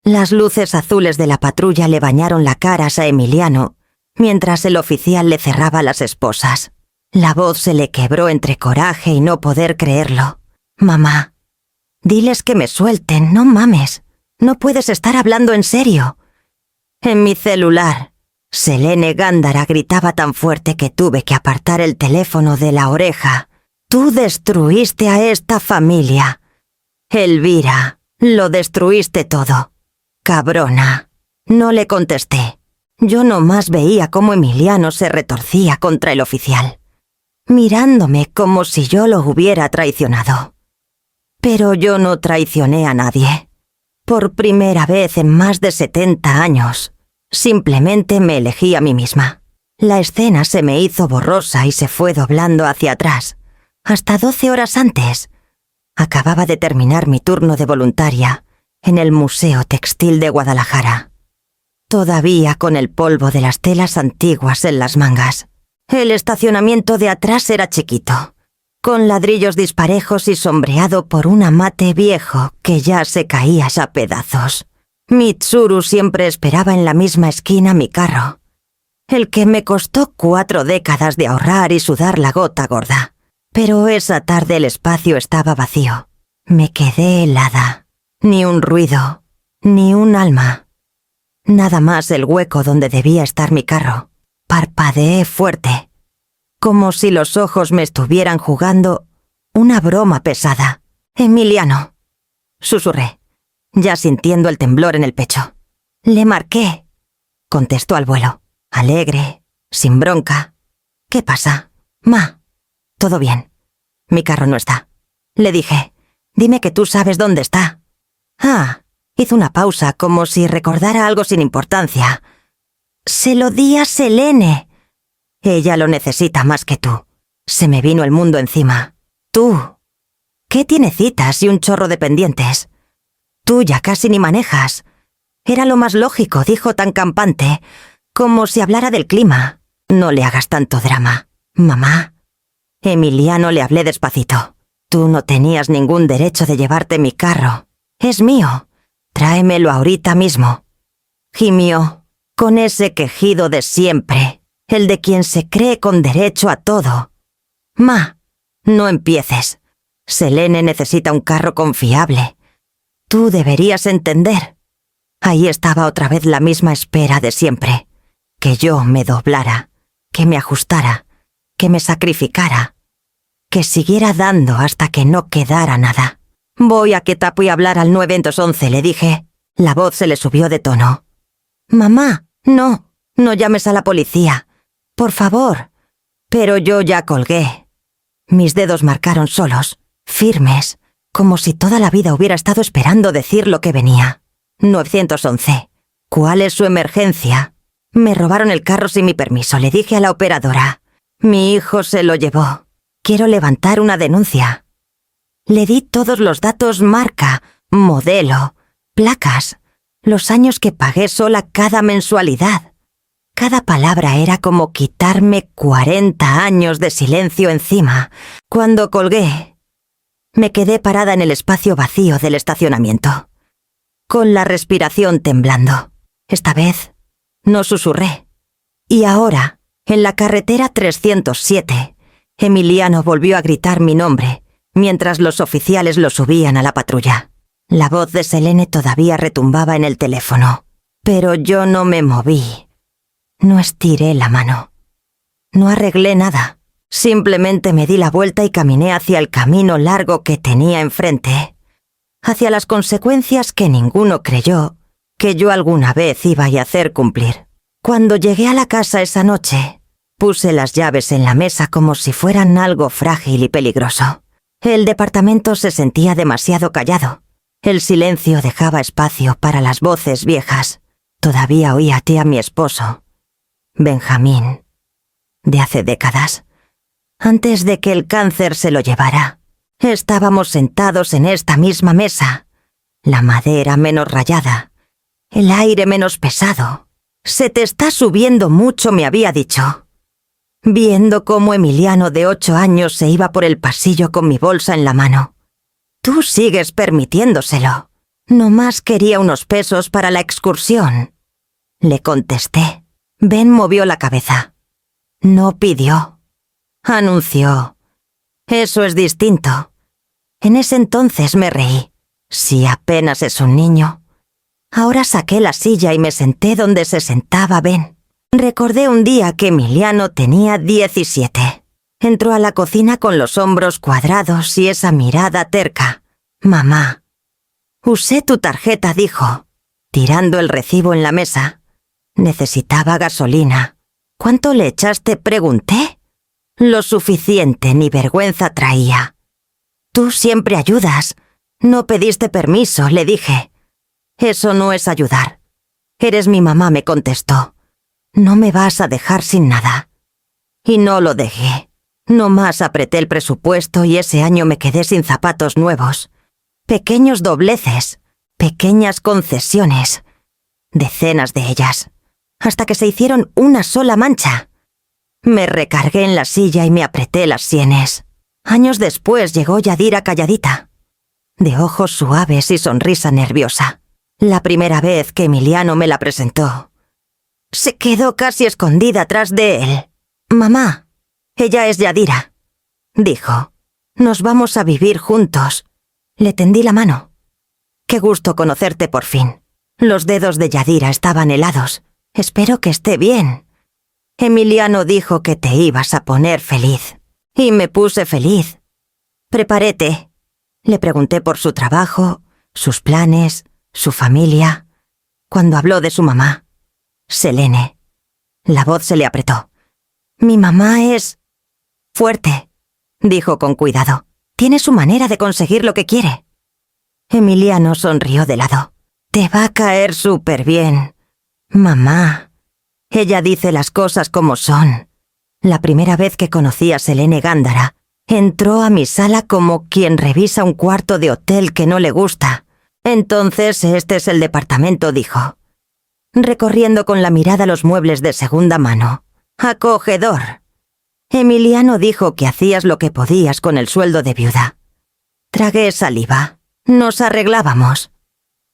Las luces azules de la patrulla le bañaron la cara a Emiliano, mientras el oficial le cerraba las esposas. La voz se le quebró entre coraje y no poder creerlo. «Mamá, diles que me suelten, no mames. No puedes estar hablando en serio». En mi celular, Selene Gándara gritaba tan fuerte que tuve que apartar el teléfono de la oreja. «Tú destruiste a esta familia. Elvira, lo destruiste todo. Cabrona». No le contesté. Yo nomás veía cómo Emiliano se retorcía contra el oficial, mirándome como si yo lo hubiera traicionado. Pero yo no traicioné a nadie. Por primera vez en más de 70 años, simplemente me elegí a mí misma. La escena se me hizo borrosa y se fue doblando hacia atrás, hasta 12 horas antes. Acababa de terminar mi turno de voluntaria en el Museo Textil de Guadalajara, todavía con el polvo de las telas antiguas en las mangas. El estacionamiento de atrás era chiquito, con ladrillos disparejos y sombreado por un amate viejo que ya se caía a pedazos. Mitsuru siempre esperaba en la misma esquina mi carro, el que me costó 4 décadas de ahorrar y sudar la gota gorda. Pero esa tarde el espacio estaba vacío. Me quedé helada. Ni un ruido, ni un alma. Nada más el hueco donde debía estar mi carro. Parpadeé fuerte, como si los ojos me estuvieran jugando una broma pesada. «Emiliano», susurré, ya sintiendo el temblor en el pecho. «Le marqué», contestó al vuelo, alegre, sin bronca. «¿Qué pasa? Ma». «Todo bien. Mi carro no está». Le dije. «Dime que tú sabes dónde está». «Ah», hizo una pausa como si recordara algo sin importancia. «Se lo di a Selene». «Ella lo necesita más que tú». Se me vino el mundo encima. «Tú. ¿Qué tiene citas y un chorro de pendientes? Tú ya casi ni manejas». Era lo más lógico, dijo tan campante, como si hablara del clima. «No le hagas tanto drama, mamá». Emiliano, le hablé despacito. «Tú no tenías ningún derecho de llevarte mi carro. Es mío. Tráemelo ahorita mismo». Gimió, con ese quejido de siempre, el de quien se cree con derecho a todo. «Ma, no empieces. Selene necesita un carro confiable. Tú deberías entender». Ahí estaba otra vez la misma espera de siempre. Que yo me doblara, que me ajustara, que me sacrificara, que siguiera dando hasta que no quedara nada. «Voy a que Tapu y hablar al 911», le dije. La voz se le subió de tono. «Mamá, no llames a la policía. Por favor». Pero yo ya colgué. Mis dedos marcaron solos, firmes, como si toda la vida hubiera estado esperando decir lo que venía. 911. ¿Cuál es su emergencia? Me robaron el carro sin mi permiso, le dije a la operadora. Mi hijo se lo llevó. Quiero levantar una denuncia. Le di todos los datos: marca, modelo, placas, los años que pagué sola cada mensualidad. Cada palabra era como quitarme 40 años de silencio encima. Cuando colgué, me quedé parada en el espacio vacío del estacionamiento, con la respiración temblando. Esta vez no susurré. Y ahora, en la carretera 307, Emiliano volvió a gritar mi nombre, mientras los oficiales lo subían a la patrulla. La voz de Selene todavía retumbaba en el teléfono, pero yo no me moví. No estiré la mano. No arreglé nada. Simplemente me di la vuelta y caminé hacia el camino largo que tenía enfrente, hacia las consecuencias que ninguno creyó que yo alguna vez iba a hacer cumplir. Cuando llegué a la casa esa noche, puse las llaves en la mesa como si fueran algo frágil y peligroso. El departamento se sentía demasiado callado. El silencio dejaba espacio para las voces viejas. Todavía oía a ti, a mi esposo, Benjamín, de hace décadas, antes de que el cáncer se lo llevara. Estábamos sentados en esta misma mesa, la madera menos rayada, el aire menos pesado. «Se te está subiendo mucho», me había dicho, viendo cómo Emiliano de 8 años se iba por el pasillo con mi bolsa en la mano. «Tú sigues permitiéndoselo. Nomás quería unos pesos para la excursión. Le contesté. Ben movió la cabeza. No pidió. Anunció. Eso es distinto. En ese entonces me reí. Si apenas es un niño. Ahora saqué la silla y me senté donde se sentaba Ben. Recordé un día que Emiliano tenía 17. Entró a la cocina con los hombros cuadrados y esa mirada terca. Mamá. Usé tu tarjeta, dijo, tirando el recibo en la mesa. Necesitaba gasolina. ¿Cuánto le echaste?, pregunté. Lo suficiente, ni vergüenza traía. Tú siempre ayudas. No pediste permiso, le dije. Eso no es ayudar. Eres mi mamá, me contestó. No me vas a dejar sin nada. Y no lo dejé. Nomás apreté el presupuesto y ese año me quedé sin zapatos nuevos. Pequeños dobleces, pequeñas concesiones. Decenas de ellas. Hasta que se hicieron una sola mancha. Me recargué en la silla y me apreté las sienes. Años después llegó Yadira calladita, de ojos suaves y sonrisa nerviosa. La primera vez que Emiliano me la presentó. Se quedó casi escondida atrás de él. Mamá, ella es Yadira, dijo. Nos vamos a vivir juntos. Le tendí la mano. Qué gusto conocerte por fin. Los dedos de Yadira estaban helados. Espero que esté bien. Emiliano dijo que te ibas a poner feliz. Y me puse feliz. Preparé té. Le pregunté por su trabajo, sus planes, su familia. Cuando habló de su mamá, Selene, la voz se le apretó. Mi mamá es fuerte, dijo con cuidado. Tiene su manera de conseguir lo que quiere. Emiliano sonrió de lado. Te va a caer súper bien. Mamá. Ella dice las cosas como son. La primera vez que conocí a Selene Gándara, entró a mi sala como quien revisa un cuarto de hotel que no le gusta. Entonces, este es el departamento, dijo, recorriendo con la mirada los muebles de segunda mano. Acogedor. Emiliano dijo que hacías lo que podías con el sueldo de viuda. Tragué saliva. Nos arreglábamos.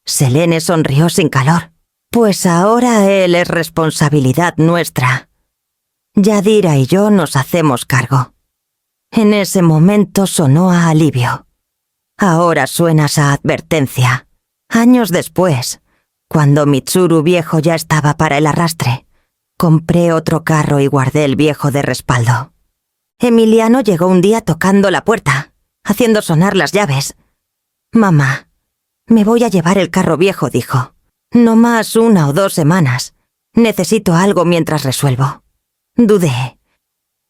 Selene sonrió sin calor. Pues ahora él es responsabilidad nuestra. Yadira y yo nos hacemos cargo. En ese momento sonó a alivio. Ahora suenas a advertencia. Años después, cuando Mitsuru viejo ya estaba para el arrastre, compré otro carro y guardé el viejo de respaldo. Emiliano llegó un día tocando la puerta, haciendo sonar las llaves. Mamá, me voy a llevar el carro viejo, dijo. No más 1 o 2 semanas. Necesito algo mientras resuelvo. Dudé.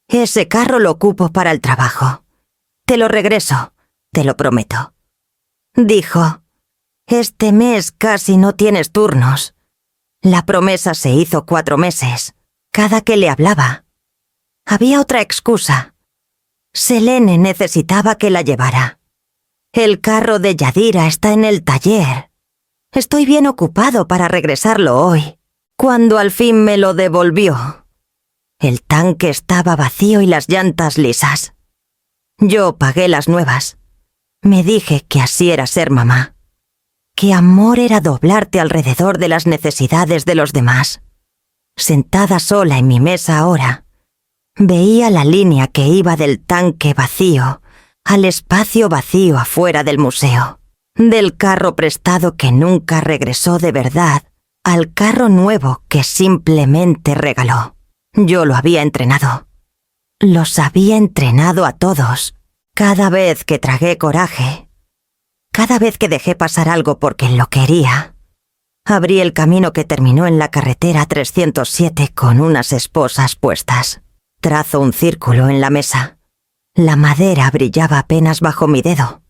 Ese carro lo ocupo para el trabajo. Te lo regreso, te lo prometo. Dijo, este mes casi no tienes turnos. La promesa se hizo 4 meses, cada que le hablaba. Había otra excusa. Selene necesitaba que la llevara. El carro de Yadira está en el taller. Estoy bien ocupado para regresarlo hoy. Cuando al fin me lo devolvió, el tanque estaba vacío y las llantas lisas. Yo pagué las nuevas. Me dije que así era ser mamá. Que amor era doblarte alrededor de las necesidades de los demás. Sentada sola en mi mesa ahora, veía la línea que iba del tanque vacío al espacio vacío afuera del museo. Del carro prestado que nunca regresó de verdad al carro nuevo que simplemente regaló. Yo lo había entrenado. Los había entrenado a todos. Cada vez que tragué coraje, cada vez que dejé pasar algo porque lo quería, abrí el camino que terminó en la carretera 307 con unas esposas puestas. Trazo un círculo en la mesa. La madera brillaba apenas bajo mi dedo.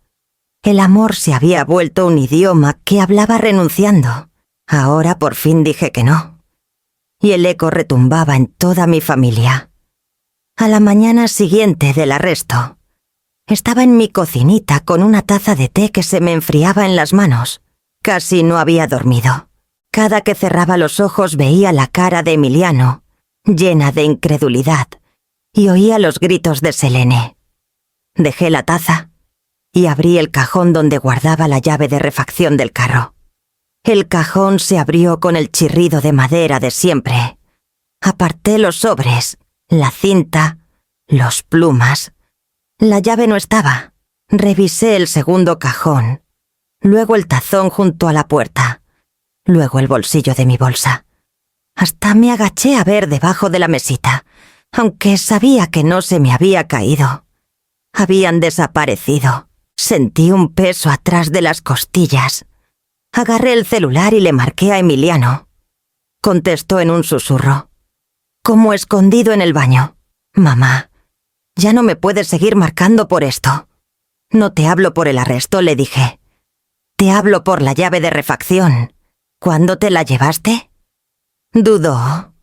El amor se había vuelto un idioma que hablaba renunciando. Ahora por fin dije que no. Y el eco retumbaba en toda mi familia. A la mañana siguiente del arresto, estaba en mi cocinita con una taza de té que se me enfriaba en las manos. Casi no había dormido. Cada que cerraba los ojos veía la cara de Emiliano, llena de incredulidad, y oía los gritos de Selene. Dejé la taza y abrí el cajón donde guardaba la llave de refacción del carro. El cajón se abrió con el chirrido de madera de siempre. Aparté los sobres, la cinta, los plumas. La llave no estaba. Revisé el segundo cajón, luego el tazón junto a la puerta, luego el bolsillo de mi bolsa. Hasta me agaché a ver debajo de la mesita, aunque sabía que no se me había caído. Habían desaparecido. Sentí un peso atrás de las costillas. Agarré el celular y le marqué a Emiliano. Contestó en un susurro, como escondido en el baño. «Mamá, ya no me puedes seguir marcando por esto. No te hablo por el arresto», le dije. «Te hablo por la llave de refacción. ¿Cuándo te la llevaste?» Dudó.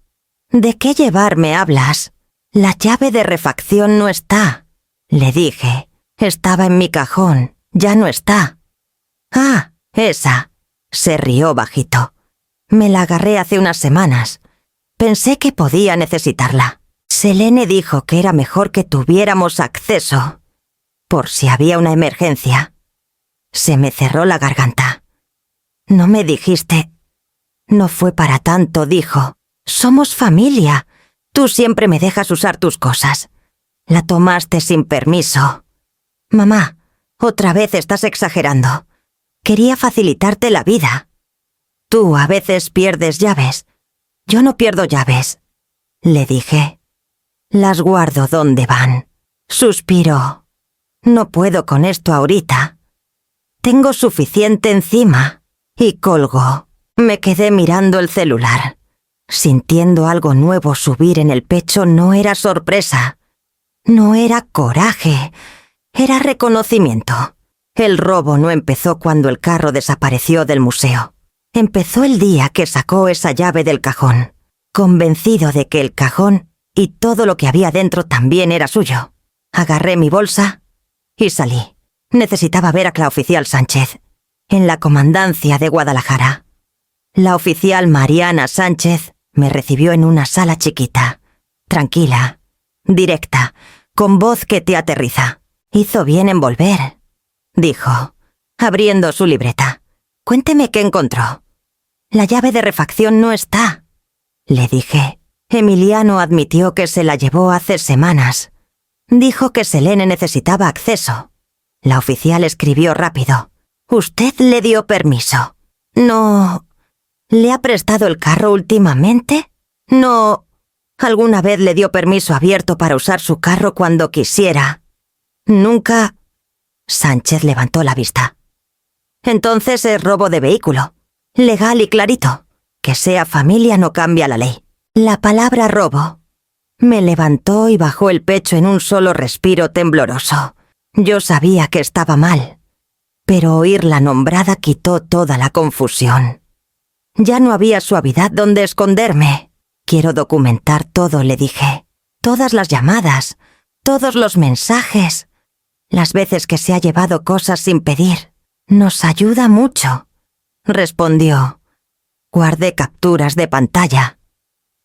«¿De qué llevarme hablas? La llave de refacción no está», le dije. «Estaba en mi cajón. Ya no está». «Ah, esa», se rió bajito. «Me la agarré hace unas semanas. Pensé que podía necesitarla. Selene dijo que era mejor que tuviéramos acceso, por si había una emergencia». Se me cerró la garganta. «No me dijiste». «No fue para tanto», dijo. «Somos familia. Tú siempre me dejas usar tus cosas. La tomaste sin permiso». «Mamá, otra vez estás exagerando. Quería facilitarte la vida. Tú a veces pierdes llaves. Yo no pierdo llaves», le dije. «Las guardo donde van». Suspiró. «No puedo con esto ahorita. Tengo suficiente encima». Y colgó. Me quedé mirando el celular. Sintiendo algo nuevo subir en el pecho. No era sorpresa. No era coraje. Era reconocimiento. El robo no empezó cuando el carro desapareció del museo. Empezó el día que sacó esa llave del cajón, convencido de que el cajón y todo lo que había dentro también era suyo. Agarré mi bolsa y salí. Necesitaba ver a la oficial Sánchez, en la comandancia de Guadalajara. La oficial Mariana Sánchez me recibió en una sala chiquita, tranquila, directa, con voz que te aterriza. «Hizo bien en volver», dijo, abriendo su libreta. «Cuénteme qué encontró». «La llave de refacción no está», le dije. Emiliano admitió que se la llevó hace semanas. Dijo que Selene necesitaba acceso. La oficial escribió rápido. «¿Usted le dio permiso?» «No». «¿Le ha prestado el carro últimamente?» «No». «¿Alguna vez le dio permiso abierto para usar su carro cuando quisiera?» «Nunca». Sánchez levantó la vista. «Entonces es robo de vehículo. Legal y clarito. Que sea familia no cambia la ley. La palabra robo». Me levantó y bajó el pecho en un solo respiro tembloroso. Yo sabía que estaba mal, pero oírla nombrada quitó toda la confusión. Ya no había suavidad donde esconderme. «Quiero documentar todo», le dije. «Todas las llamadas, todos los mensajes, las veces que se ha llevado cosas sin pedir. Nos ayuda mucho», respondió. Guardé capturas de pantalla,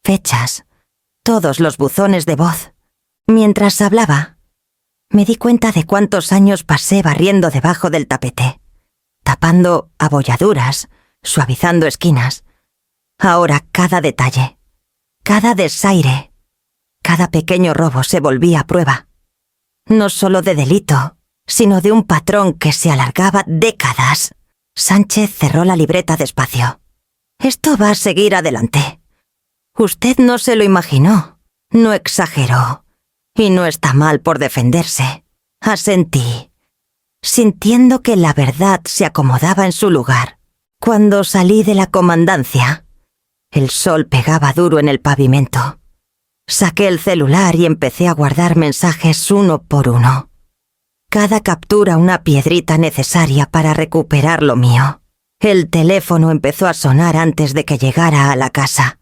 fechas, todos los buzones de voz. Mientras hablaba, me di cuenta de cuántos años pasé barriendo debajo del tapete, tapando abolladuras, suavizando esquinas. Ahora cada detalle, cada desaire, cada pequeño robo se volvía prueba. No solo de delito, sino de un patrón que se alargaba décadas. Sánchez cerró la libreta despacio. «Esto va a seguir adelante. Usted no se lo imaginó, no exageró, y no está mal por defenderse». Asentí, sintiendo que la verdad se acomodaba en su lugar. Cuando salí de la comandancia, el sol pegaba duro en el pavimento. Saqué el celular y empecé a guardar mensajes uno por uno. Cada captura una piedrita necesaria para recuperar lo mío. El teléfono empezó a sonar antes de que llegara a la casa.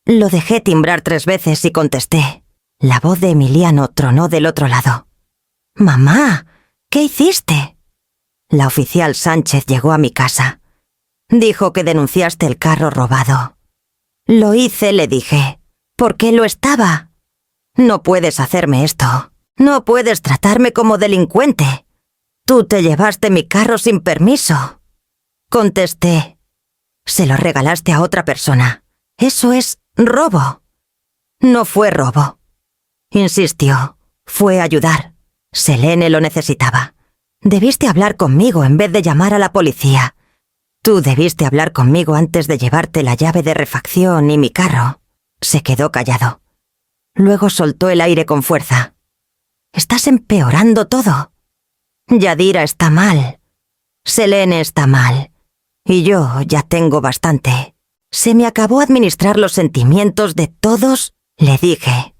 Lo dejé timbrar 3 veces y contesté. La voz de Emiliano tronó del otro lado. «Mamá, ¿qué hiciste?» La oficial Sánchez llegó a mi casa. Dijo que denunciaste el carro robado. «Lo hice», le dije. «¿Por qué lo estaba?» «No puedes hacerme esto. No puedes tratarme como delincuente. Tú te llevaste mi carro sin permiso», contesté. Se lo regalaste a otra persona. Eso es robo. No fue robo. Insistió. Fue ayudar. Selene lo necesitaba. Debiste hablar conmigo en vez de llamar a la policía. Tú debiste hablar conmigo antes de llevarte la llave de refacción y mi carro. Se quedó callado. Luego soltó el aire con fuerza. Estás empeorando todo. Yadira está mal. Selene está mal. Y yo ya tengo bastante. Se me acabó administrar los sentimientos de todos, le dije.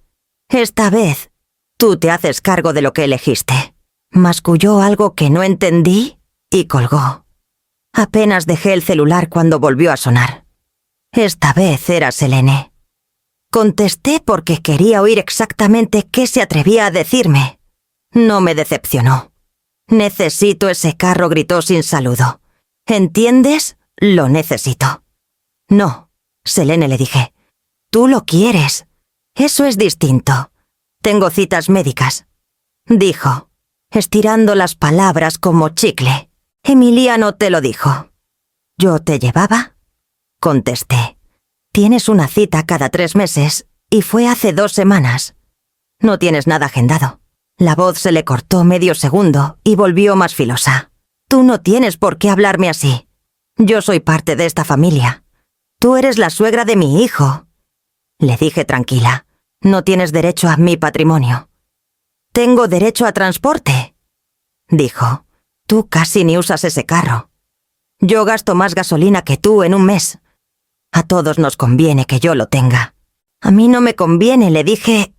Esta vez, tú te haces cargo de lo que elegiste. Masculló algo que no entendí y colgó. Apenas dejé el celular cuando volvió a sonar. Esta vez era Selene. Contesté porque quería oír exactamente qué se atrevía a decirme. No me decepcionó. Necesito ese carro, gritó sin saludo. ¿Entiendes? Lo necesito. No, Selene, le dije. Tú lo quieres. Eso es distinto. Tengo citas médicas. Dijo, estirando las palabras como chicle. Emiliano te lo dijo. ¿Yo te llevaba? Contesté. Tienes una cita cada 3 meses y fue hace 2 semanas. No tienes nada agendado. La voz se le cortó medio segundo y volvió más filosa. Tú no tienes por qué hablarme así. Yo soy parte de esta familia. Tú eres la suegra de mi hijo. Le dije tranquila. No tienes derecho a mi patrimonio. Tengo derecho a transporte. Dijo. Tú casi ni usas ese carro. Yo gasto más gasolina que tú en un mes. A todos nos conviene que yo lo tenga. A mí no me conviene, le dije.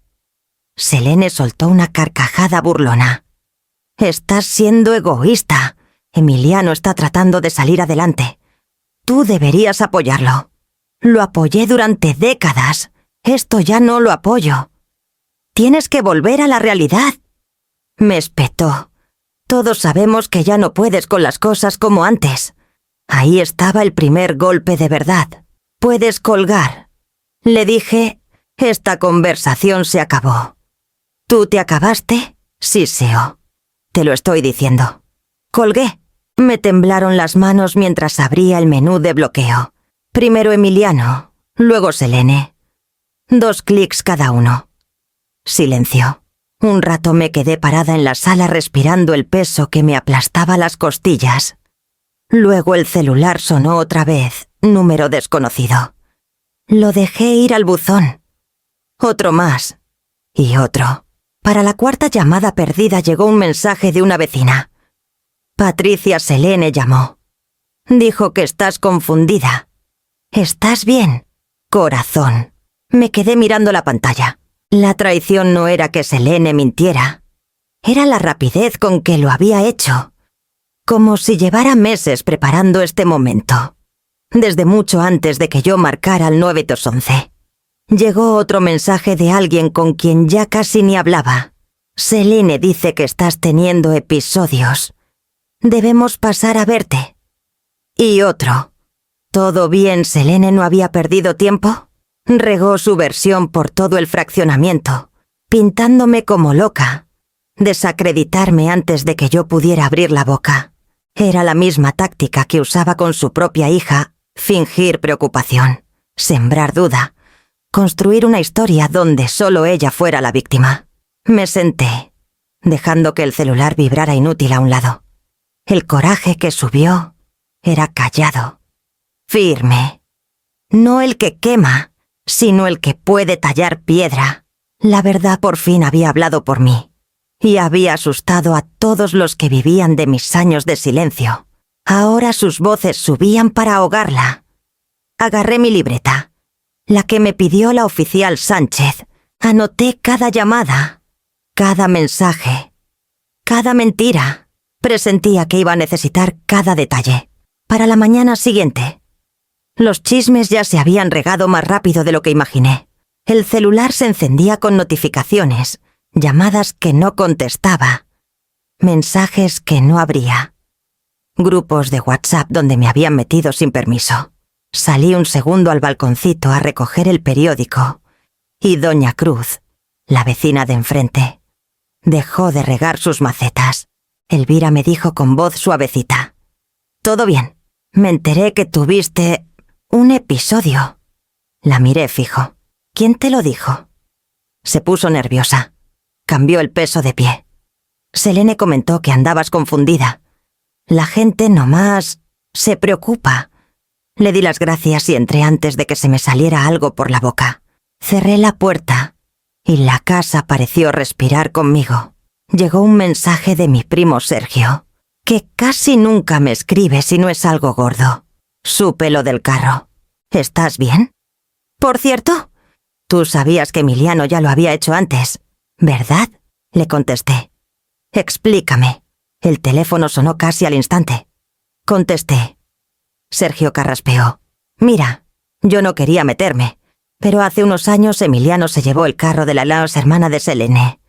Selene soltó una carcajada burlona. Estás siendo egoísta. Emiliano está tratando de salir adelante. Tú deberías apoyarlo. Lo apoyé durante décadas. Esto ya no lo apoyo. Tienes que volver a la realidad. Me espetó. Todos sabemos que ya no puedes con las cosas como antes. Ahí estaba el primer golpe de verdad. Puedes colgar. Le dije, esta conversación se acabó. ¿Tú te acabaste? Siseo. Te lo estoy diciendo. Colgué. Me temblaron las manos mientras abría el menú de bloqueo. Primero Emiliano, luego Selene. 2 clics cada uno. Silencio. Un rato me quedé parada en la sala respirando el peso que me aplastaba las costillas. Luego el celular sonó otra vez, número desconocido. Lo dejé ir al buzón. Otro más. Y otro. Para la 4ª llamada perdida llegó un mensaje de una vecina. Patricia Selene llamó. Dijo que estás confundida. ¿Estás bien? Corazón. Me quedé mirando la pantalla. La traición no era que Selene mintiera. Era la rapidez con que lo había hecho. Como si llevara meses preparando este momento. Desde mucho antes de que yo marcara el 911. Llegó otro mensaje de alguien con quien ya casi ni hablaba. Selene dice que estás teniendo episodios. Debemos pasar a verte. Y otro. ¿Todo bien? ¿Selene no había perdido tiempo? Regó su versión por todo el fraccionamiento, pintándome como loca. Desacreditarme antes de que yo pudiera abrir la boca. Era la misma táctica que usaba con su propia hija, fingir preocupación, sembrar duda, construir una historia donde solo ella fuera la víctima. Me senté, dejando que el celular vibrara inútil a un lado. El coraje que subió era callado, firme. No el que quema, sino el que puede tallar piedra. La verdad por fin había hablado por mí, y había asustado a todos los que vivían de mis años de silencio. Ahora sus voces subían para ahogarla. Agarré mi libreta, la que me pidió la oficial Sánchez. Anoté cada llamada, cada mensaje, cada mentira. Presentía que iba a necesitar cada detalle. Para la mañana siguiente. Los chismes ya se habían regado más rápido de lo que imaginé. El celular se encendía con notificaciones, llamadas que no contestaba, mensajes que no abría. Grupos de WhatsApp donde me habían metido sin permiso. Salí un segundo al balconcito a recoger el periódico. Y Doña Cruz, la vecina de enfrente, dejó de regar sus macetas. Elvira me dijo con voz suavecita. «Todo bien. Me enteré que tuviste Un episodio. La miré fijo. ¿Quién te lo dijo? Se puso nerviosa. Cambió el peso de pie. Selene comentó que andabas confundida. La gente nomás se preocupa. Le di las gracias y entré antes de que se me saliera algo por la boca. Cerré la puerta y la casa pareció respirar conmigo. Llegó un mensaje de mi primo Sergio, que casi nunca me escribe si no es algo gordo. Supe lo del carro. ¿Estás bien? Por cierto, tú sabías que Emiliano ya lo había hecho antes, ¿verdad? Le contesté. Explícame. El teléfono sonó casi al instante. Contesté. Sergio carraspeó. Mira, yo no quería meterme, pero hace unos años Emiliano se llevó el carro de la Laos hermana de Selene.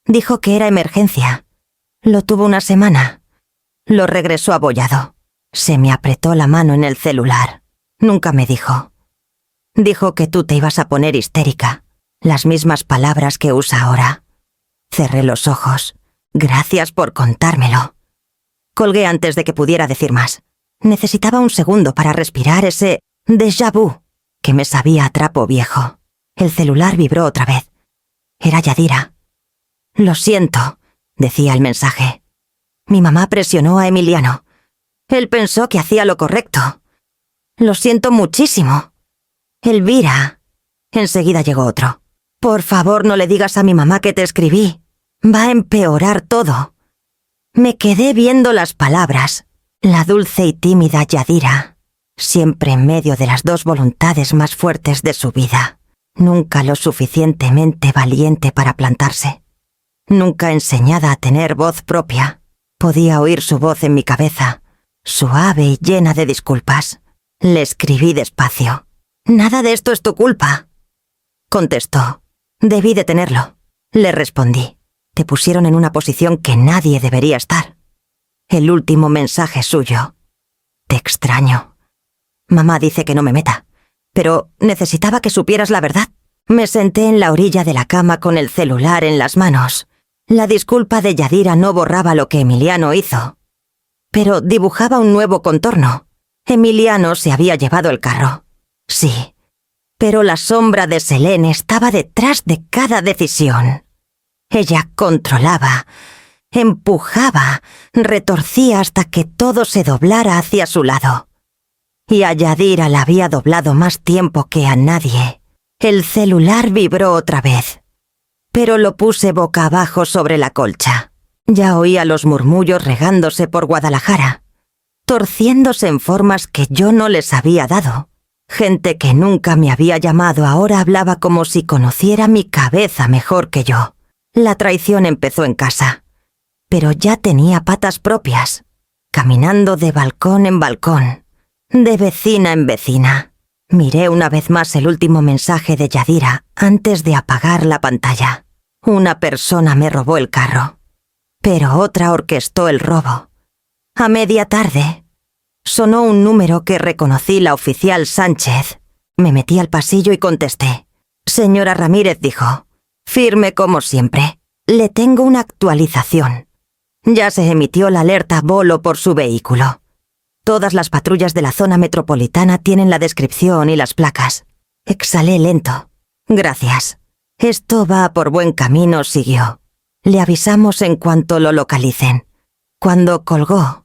Dijo que era emergencia. Lo tuvo una semana. Lo regresó abollado. Se me apretó la mano en el celular. Nunca me dijo. Dijo que tú te ibas a poner histérica. Las mismas palabras que usa ahora. Cerré los ojos. Gracias por contármelo. Colgué antes de que pudiera decir más. Necesitaba un segundo para respirar ese déjà vu que me sabía a trapo viejo. El celular vibró otra vez. Era Yadira. Lo siento, decía el mensaje. Mi mamá presionó a Emiliano. Él pensó que hacía lo correcto. Lo siento muchísimo. Elvira. Enseguida llegó otro. Por favor, no le digas a mi mamá que te escribí. Va a empeorar todo. Me quedé viendo las palabras. La dulce y tímida Yadira, siempre en medio de las dos voluntades más fuertes de su vida. Nunca lo suficientemente valiente para plantarse. Nunca enseñada a tener voz propia. Podía oír su voz en mi cabeza, suave y llena de disculpas. Le escribí despacio. «Nada de esto es tu culpa», contestó. «Debí detenerlo». Le respondí. «Te pusieron en una posición que nadie debería estar». El último mensaje suyo. «Te extraño. Mamá dice que no me meta, pero necesitaba que supieras la verdad». Me senté en la orilla de la cama con el celular en las manos. La disculpa de Yadira no borraba lo que Emiliano hizo, pero dibujaba un nuevo contorno. Emiliano se había llevado el carro. Sí, pero la sombra de Selene estaba detrás de cada decisión. Ella controlaba, empujaba, retorcía hasta que todo se doblara hacia su lado. Y a Yadira la había doblado más tiempo que a nadie. El celular vibró otra vez, pero lo puse boca abajo sobre la colcha. Ya oía los murmullos regándose por Guadalajara, torciéndose en formas que yo no les había dado. Gente que nunca me había llamado ahora hablaba como si conociera mi cabeza mejor que yo. La traición empezó en casa, pero ya tenía patas propias, caminando de balcón en balcón, de vecina en vecina. Miré una vez más el último mensaje de Yadira antes de apagar la pantalla. Una persona me robó el carro, pero otra orquestó el robo. A media tarde, sonó un número que reconocí, la oficial Sánchez. Me metí al pasillo y contesté. «Señora Ramírez», dijo, firme como siempre. «Le tengo una actualización. Ya se emitió la alerta bolo por su vehículo. Todas las patrullas de la zona metropolitana tienen la descripción y las placas». Exhalé lento. «Gracias. Esto va por buen camino», siguió. «Le avisamos en cuanto lo localicen». Cuando colgó,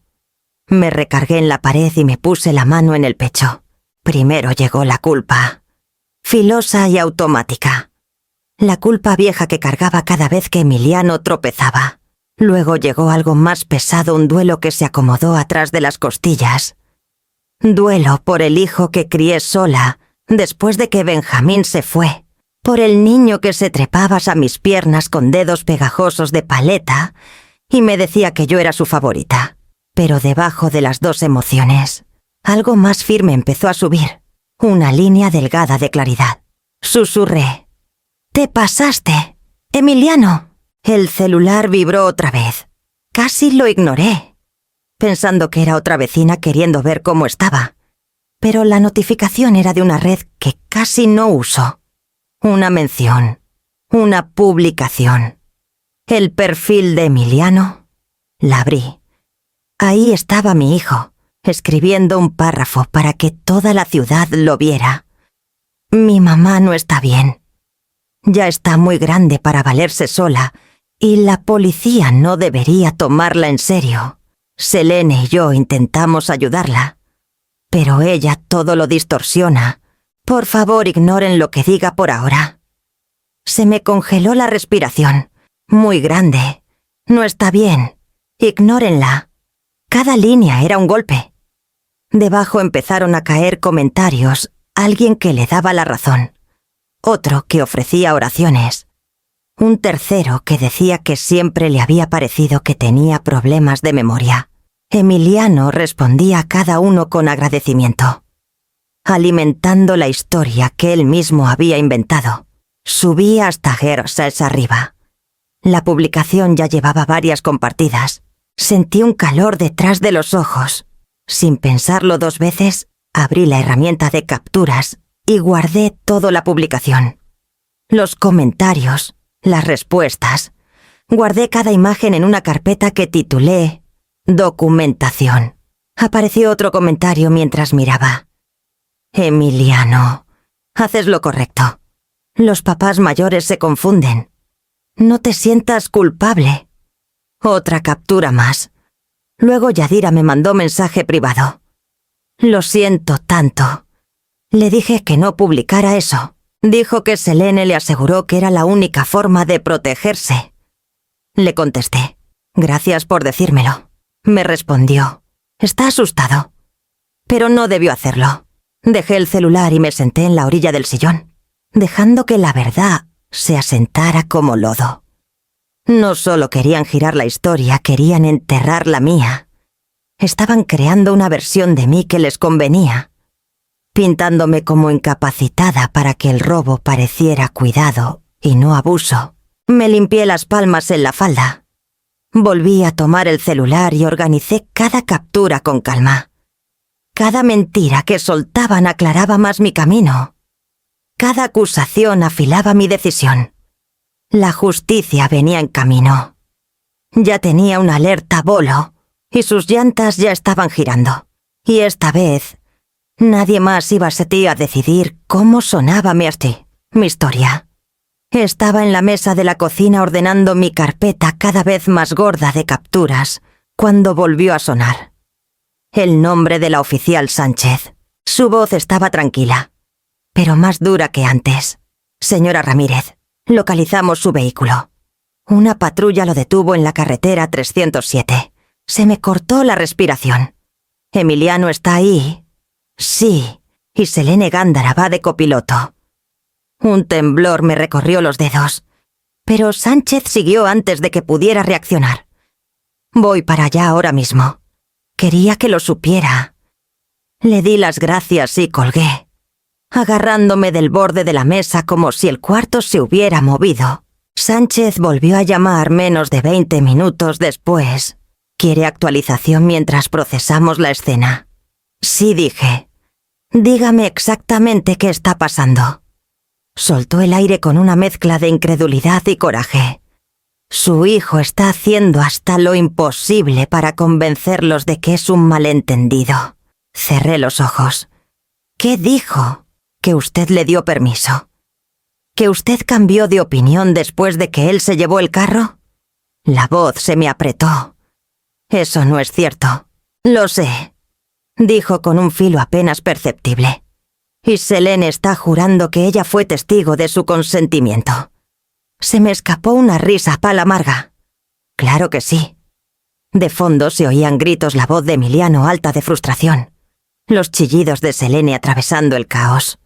me recargué en la pared y me puse la mano en el pecho. Primero llegó la culpa, filosa y automática. La culpa vieja que cargaba cada vez que Emiliano tropezaba. Luego llegó algo más pesado, un duelo que se acomodó atrás de las costillas. Duelo por el hijo que crié sola después de que Benjamín se fue. Por el niño que se trepaba a mis piernas con dedos pegajosos de paleta y me decía que yo era su favorita. Pero debajo de las dos emociones, algo más firme empezó a subir. Una línea delgada de claridad. Susurré. «Te pasaste, Emiliano». El celular vibró otra vez. Casi lo ignoré, pensando que era otra vecina queriendo ver cómo estaba. Pero la notificación era de una red que casi no uso. Una mención, una publicación. El perfil de Emiliano. La abrí. Ahí estaba mi hijo, escribiendo un párrafo para que toda la ciudad lo viera. Mi mamá no está bien. Ya está muy grande para valerse sola y la policía no debería tomarla en serio. Selene y yo intentamos ayudarla, pero ella todo lo distorsiona. Por favor, ignoren lo que diga por ahora. Se me congeló la respiración. Muy grande. No está bien. Ignórenla. Cada línea era un golpe. Debajo empezaron a caer comentarios, alguien que le daba la razón, otro que ofrecía oraciones, un tercero que decía que siempre le había parecido que tenía problemas de memoria. Emiliano respondía a cada uno con agradecimiento, alimentando la historia que él mismo había inventado. Subí hasta Gersels arriba. La publicación ya llevaba varias compartidas. Sentí un calor detrás de los ojos. Sin pensarlo 2 veces, abrí la herramienta de capturas y guardé toda la publicación. Los comentarios, las respuestas. Guardé cada imagen en una carpeta que titulé Documentación. Apareció otro comentario mientras miraba. Emiliano, haces lo correcto. Los papás mayores se confunden. No te sientas culpable. Otra captura más. Luego Yadira me mandó mensaje privado. Lo siento tanto. Le dije que no publicara eso. Dijo que Selene le aseguró que era la única forma de protegerse. Le contesté. Gracias por decírmelo. Me respondió. Está asustado. Pero no debió hacerlo. Dejé el celular y me senté en la orilla del sillón, dejando que la verdad se asentara como lodo. No solo querían girar la historia, querían enterrar la mía. Estaban creando una versión de mí que les convenía, pintándome como incapacitada para que el robo pareciera cuidado y no abuso. Me limpié las palmas en la falda. Volví a tomar el celular y organicé cada captura con calma. Cada mentira que soltaban aclaraba más mi camino. Cada acusación afilaba mi decisión. La justicia venía en camino. Ya tenía una alerta bolo y sus llantas ya estaban girando. Y esta vez, nadie más iba a decidir cómo sonaba mi historia. Estaba en la mesa de la cocina ordenando mi carpeta cada vez más gorda de capturas cuando volvió a sonar. El nombre de la oficial Sánchez. Su voz estaba tranquila, pero más dura que antes. Señora Ramírez, localizamos su vehículo. Una patrulla lo detuvo en la carretera 307. Se me cortó la respiración. ¿Emiliano está ahí? Sí, y Selene Gándara va de copiloto. Un temblor me recorrió los dedos, pero Sánchez siguió antes de que pudiera reaccionar. Voy para allá ahora mismo. Quería que lo supiera. Le di las gracias y colgué, agarrándome del borde de la mesa como si el cuarto se hubiera movido. Sánchez volvió a llamar menos de 20 minutos después. ¿Quiere actualización mientras procesamos la escena? Sí, dije. Dígame exactamente qué está pasando. Soltó el aire con una mezcla de incredulidad y coraje. Su hijo está haciendo hasta lo imposible para convencerlos de que es un malentendido. Cerré los ojos. ¿Qué dijo? Que usted le dio permiso. ¿Que usted cambió de opinión después de que él se llevó el carro? La voz se me apretó. Eso no es cierto. Lo sé, dijo con un filo apenas perceptible. Y Selene está jurando que ella fue testigo de su consentimiento. Se me escapó una risa palamarga. Claro que sí. De fondo se oían gritos, la voz de Emiliano alta de frustración, los chillidos de Selene atravesando el caos.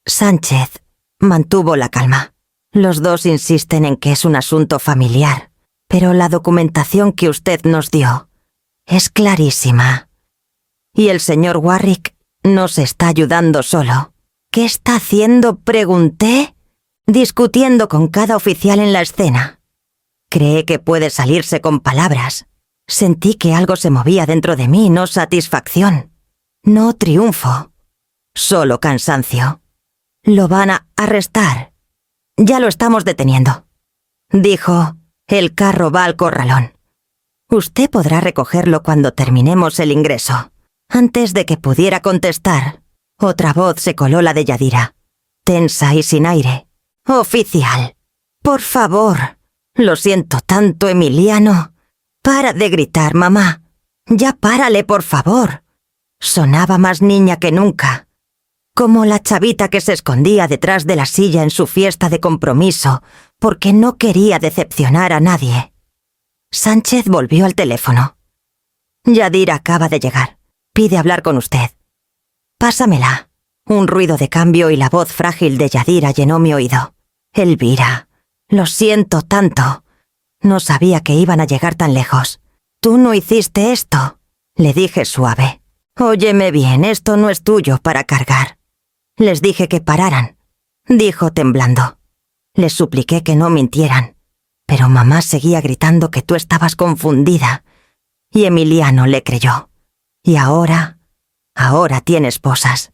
Sánchez mantuvo la calma. Los dos insisten en que es un asunto familiar, pero la documentación que usted nos dio es clarísima. Y el señor Warwick no se está ayudando solo. ¿Qué está haciendo?, pregunté, discutiendo con cada oficial en la escena. Cree que puede salirse con palabras. Sentí que algo se movía dentro de mí, no satisfacción, no triunfo, solo cansancio. Lo van a arrestar. Ya lo estamos deteniendo. Dijo, el carro va al corralón. Usted podrá recogerlo cuando terminemos el ingreso. Antes de que pudiera contestar, otra voz se coló, la de Yadira, tensa y sin aire. «Oficial, por favor. Lo siento tanto, Emiliano. Para de gritar, mamá. Ya párale, por favor». Sonaba más niña que nunca, como la chavita que se escondía detrás de la silla en su fiesta de compromiso porque no quería decepcionar a nadie. Sánchez volvió al teléfono. «Yadira acaba de llegar. Pide hablar con usted». «Pásamela». Un ruido de cambio y la voz frágil de Yadira llenó mi oído. «Elvira, lo siento tanto. No sabía que iban a llegar tan lejos. Tú no hiciste esto», le dije suave. «Óyeme bien, esto no es tuyo para cargar». «Les dije que pararan», dijo temblando. Les supliqué que no mintieran, pero mamá seguía gritando que tú estabas confundida, y Emiliano le creyó. Y ahora tiene esposas.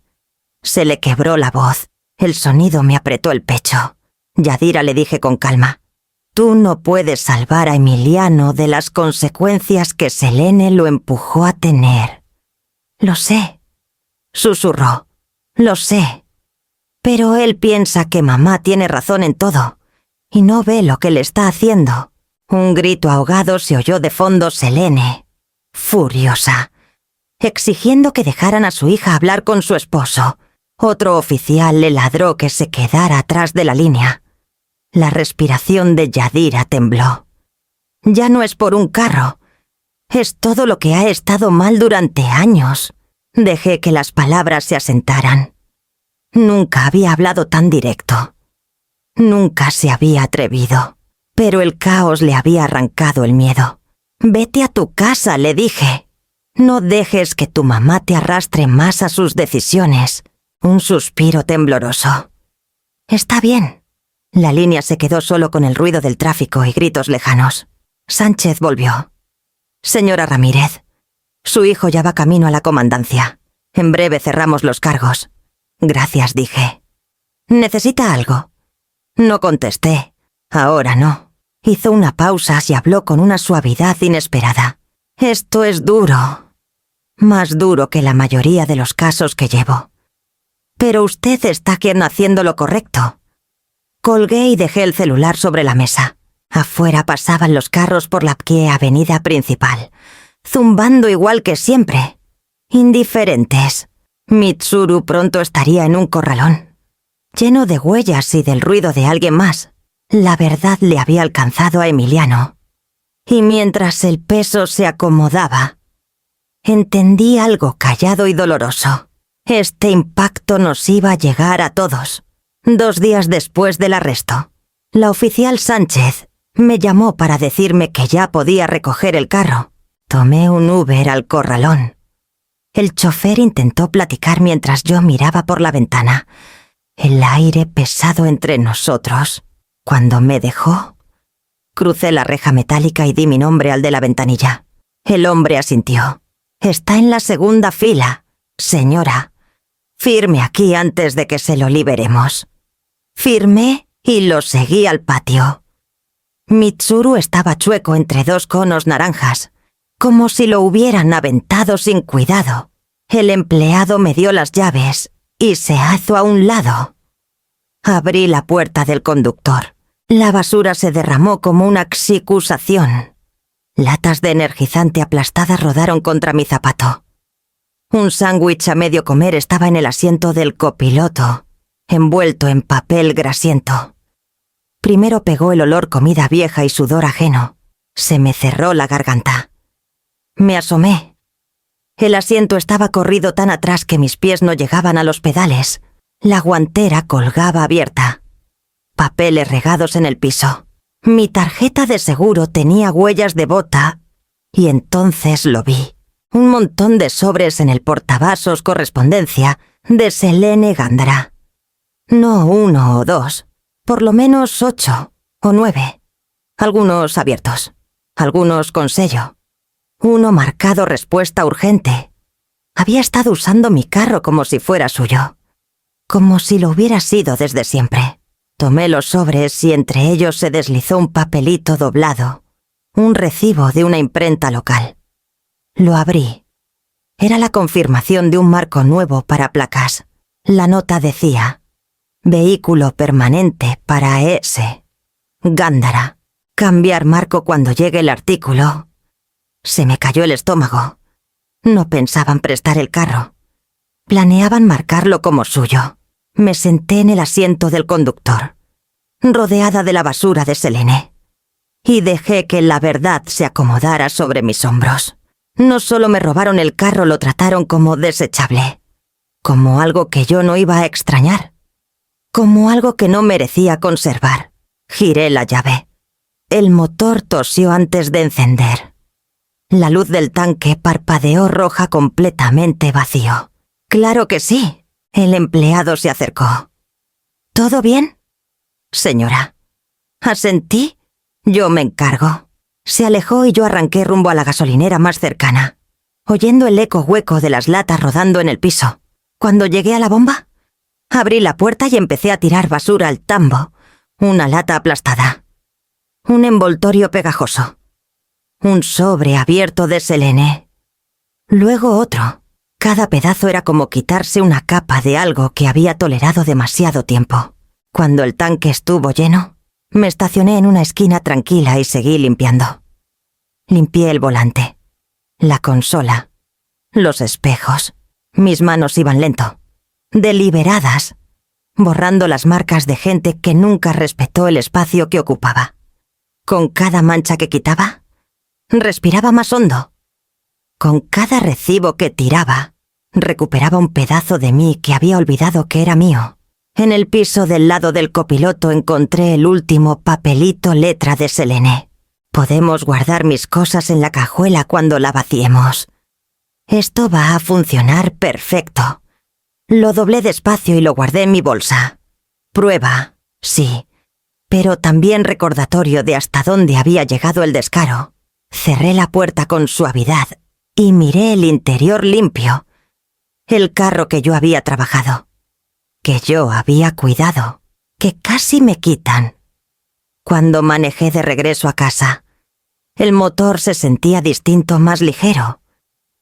Se le quebró la voz. El sonido me apretó el pecho. Yadira, le dije con calma, tú no puedes salvar a Emiliano de las consecuencias que Selene lo empujó a tener. Lo sé, susurró. Lo sé. Pero él piensa que mamá tiene razón en todo, y no ve lo que le está haciendo. Un grito ahogado se oyó de fondo. Selene, furiosa, exigiendo que dejaran a su hija hablar con su esposo. Otro oficial le ladró que se quedara atrás de la línea. La respiración de Yadira tembló. Ya no es por un carro. Es todo lo que ha estado mal durante años. Dejé que las palabras se asentaran. Nunca había hablado tan directo. Nunca se había atrevido. Pero el caos le había arrancado el miedo. Vete a tu casa, le dije. No dejes que tu mamá te arrastre más a sus decisiones. Un suspiro tembloroso. Está bien. La línea se quedó solo con el ruido del tráfico y gritos lejanos. Sánchez volvió. Señora Ramírez, su hijo ya va camino a la comandancia. En breve cerramos los cargos. Gracias, dije. ¿Necesita algo? No contesté. Ahora no. Hizo una pausa y habló con una suavidad inesperada. Esto es duro. Más duro que la mayoría de los casos que llevo. Pero usted está haciendo lo correcto. Colgué y dejé el celular sobre la mesa. Afuera pasaban los carros por la avenida principal, zumbando igual que siempre. Indiferentes. Mitsuru pronto estaría en un corralón, lleno de huellas y del ruido de alguien más. La verdad le había alcanzado a Emiliano. Y mientras el peso se acomodaba, entendí algo callado y doloroso. Este impacto nos iba a llegar a todos. 2 días después del arresto, la oficial Sánchez me llamó para decirme que ya podía recoger el carro. Tomé un Uber al corralón. El chofer intentó platicar mientras yo miraba por la ventana. El aire pesado entre nosotros. Cuando me dejó, crucé la reja metálica y di mi nombre al de la ventanilla. El hombre asintió. Está en la segunda fila, señora. Firme aquí antes de que se lo liberemos. Firmé y lo seguí al patio. Mitsuru estaba chueco entre 2 conos naranjas, como si lo hubieran aventado sin cuidado. El empleado me dio las llaves y se hizo a un lado. Abrí la puerta del conductor. La basura se derramó como una excusación. Latas de energizante aplastadas rodaron contra mi zapato. Un sándwich a medio comer estaba en el asiento del copiloto, envuelto en papel grasiento. Primero pegó el olor comida vieja y sudor ajeno. Se me cerró la garganta. Me asomé. El asiento estaba corrido tan atrás que mis pies no llegaban a los pedales. La guantera colgaba abierta. Papeles regados en el piso. Mi tarjeta de seguro tenía huellas de bota, y entonces lo vi. Un montón de sobres en el portavasos correspondencia de Selene Gándara. No 1 o 2, por lo menos 8 o 9. Algunos abiertos, algunos con sello. Uno marcado respuesta urgente. Había estado usando mi carro como si fuera suyo. Como si lo hubiera sido desde siempre. Tomé los sobres y entre ellos se deslizó un papelito doblado. Un recibo de una imprenta local. Lo abrí. Era la confirmación de un marco nuevo para placas. La nota decía: vehículo permanente para ES. Gándara. Cambiar marco cuando llegue el artículo. Se me cayó el estómago. No pensaban prestar el carro. Planeaban marcarlo como suyo. Me senté en el asiento del conductor, rodeada de la basura de Selene, y dejé que la verdad se acomodara sobre mis hombros. No solo me robaron el carro, lo trataron como desechable, como algo que yo no iba a extrañar, como algo que no merecía conservar. Giré la llave. El motor tosió antes de encender. La luz del tanque parpadeó roja, completamente vacío. «Claro que sí». El empleado se acercó. «¿Todo bien?» «Señora». Asentí. «Yo me encargo». Se alejó y yo arranqué rumbo a la gasolinera más cercana, oyendo el eco hueco de las latas rodando en el piso. Cuando llegué a la bomba, abrí la puerta y empecé a tirar basura al tambo. Una lata aplastada. Un envoltorio pegajoso. Un sobre abierto de Selene. Luego otro. Cada pedazo era como quitarse una capa de algo que había tolerado demasiado tiempo. Cuando el tanque estuvo lleno, me estacioné en una esquina tranquila y seguí limpiando. Limpié el volante, la consola, los espejos. Mis manos iban lento, deliberadas, borrando las marcas de gente que nunca respetó el espacio que ocupaba. Con cada mancha que quitaba, respiraba más hondo. Con cada recibo que tiraba, recuperaba un pedazo de mí que había olvidado que era mío. En el piso del lado del copiloto encontré el último papelito letra de Selene. Podemos guardar mis cosas en la cajuela cuando la vaciemos. Esto va a funcionar perfecto. Lo doblé despacio y lo guardé en mi bolsa. Prueba, sí, pero también recordatorio de hasta dónde había llegado el descaro. Cerré la puerta con suavidad y miré el interior limpio. El carro que yo había trabajado, que yo había cuidado, que casi me quitan. Cuando manejé de regreso a casa, el motor se sentía distinto, más ligero,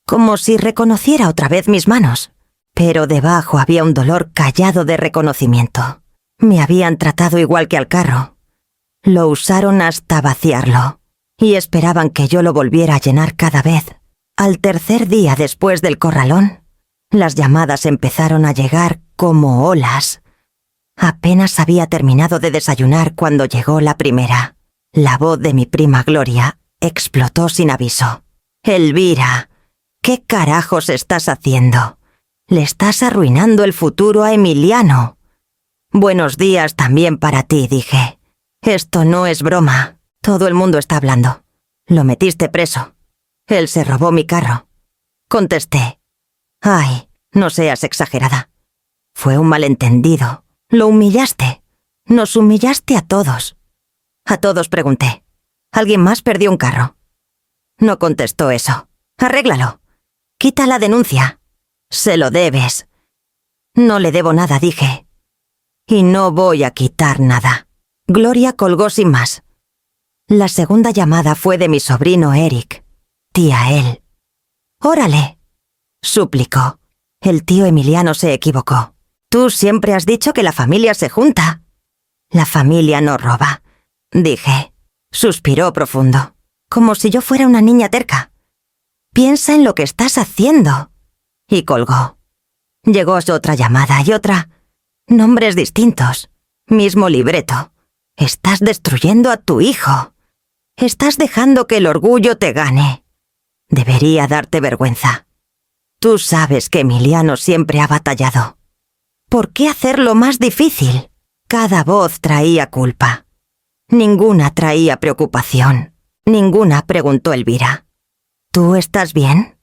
como si reconociera otra vez mis manos. Pero debajo había un dolor callado de reconocimiento. Me habían tratado igual que al carro. Lo usaron hasta vaciarlo, y esperaban que yo lo volviera a llenar cada vez. Al tercer día después del corralón, las llamadas empezaron a llegar como olas. Apenas había terminado de desayunar cuando llegó la primera. La voz de mi prima Gloria explotó sin aviso. «Elvira, ¿qué carajos estás haciendo? Le estás arruinando el futuro a Emiliano». «Buenos días también para ti», dije. «Esto no es broma. Todo el mundo está hablando. Lo metiste preso. Él se robó mi carro». Contesté. «Ay, no seas exagerada. Fue un malentendido. Lo humillaste. Nos humillaste a todos». A todos pregunté. «¿Alguien más perdió un carro?» No contestó eso. «Arréglalo. Quita la denuncia. Se lo debes». «No le debo nada», dije. «Y no voy a quitar nada». Gloria colgó sin más. La segunda llamada fue de mi sobrino Eric. «Tía él». «Órale», suplicó. El tío Emiliano se equivocó. «Tú siempre has dicho que la familia se junta». «La familia no roba», dije. Suspiró profundo, como si yo fuera una niña terca. «Piensa en lo que estás haciendo». Y colgó. Llegó otra llamada y otra. Nombres distintos. Mismo libreto. «Estás destruyendo a tu hijo. Estás dejando que el orgullo te gane. Debería darte vergüenza. Tú sabes que Emiliano siempre ha batallado. ¿Por qué hacerlo más difícil?» Cada voz traía culpa. Ninguna traía preocupación. Ninguna preguntó Elvira. «¿Tú estás bien?»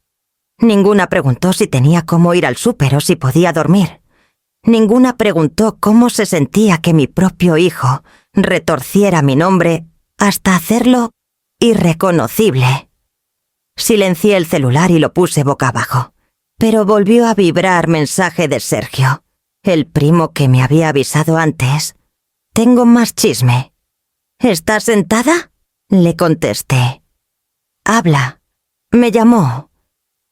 Ninguna preguntó si tenía cómo ir al súper o si podía dormir. Ninguna preguntó cómo se sentía que mi propio hijo retorciera mi nombre hasta hacerlo irreconocible. Silencié el celular y lo puse boca abajo, pero volvió a vibrar mensaje de Sergio, el primo que me había avisado antes. «Tengo más chisme». «¿Estás sentada?», le contesté. «Habla». Me llamó.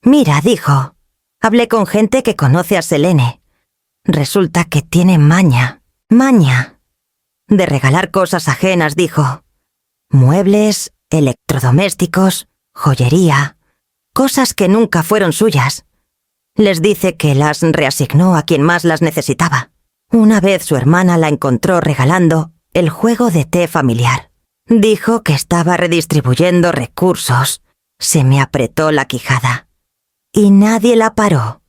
«Mira», dijo, Hablé con gente que conoce a Selene. Resulta que tiene maña de regalar cosas ajenas, dijo. Muebles, electrodomésticos, joyería, cosas que nunca fueron suyas. Les dice que las reasignó a quien más las necesitaba. Una vez su hermana la encontró regalando el juego de té familiar. Dijo que estaba redistribuyendo recursos. Se me apretó la quijada. Y nadie la paró.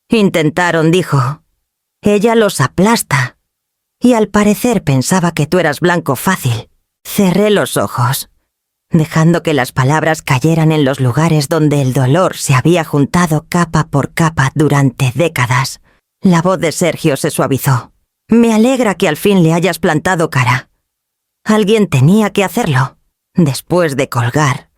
Intentaron, dijo. Ella los aplasta. Y al parecer pensaba que tú eras blanco fácil. Cerré los ojos, dejando que las palabras cayeran en los lugares donde el dolor se había juntado capa por capa durante décadas. La voz de Sergio se suavizó. Me alegra que al fin le hayas plantado cara. Alguien tenía que hacerlo. Después de colgar,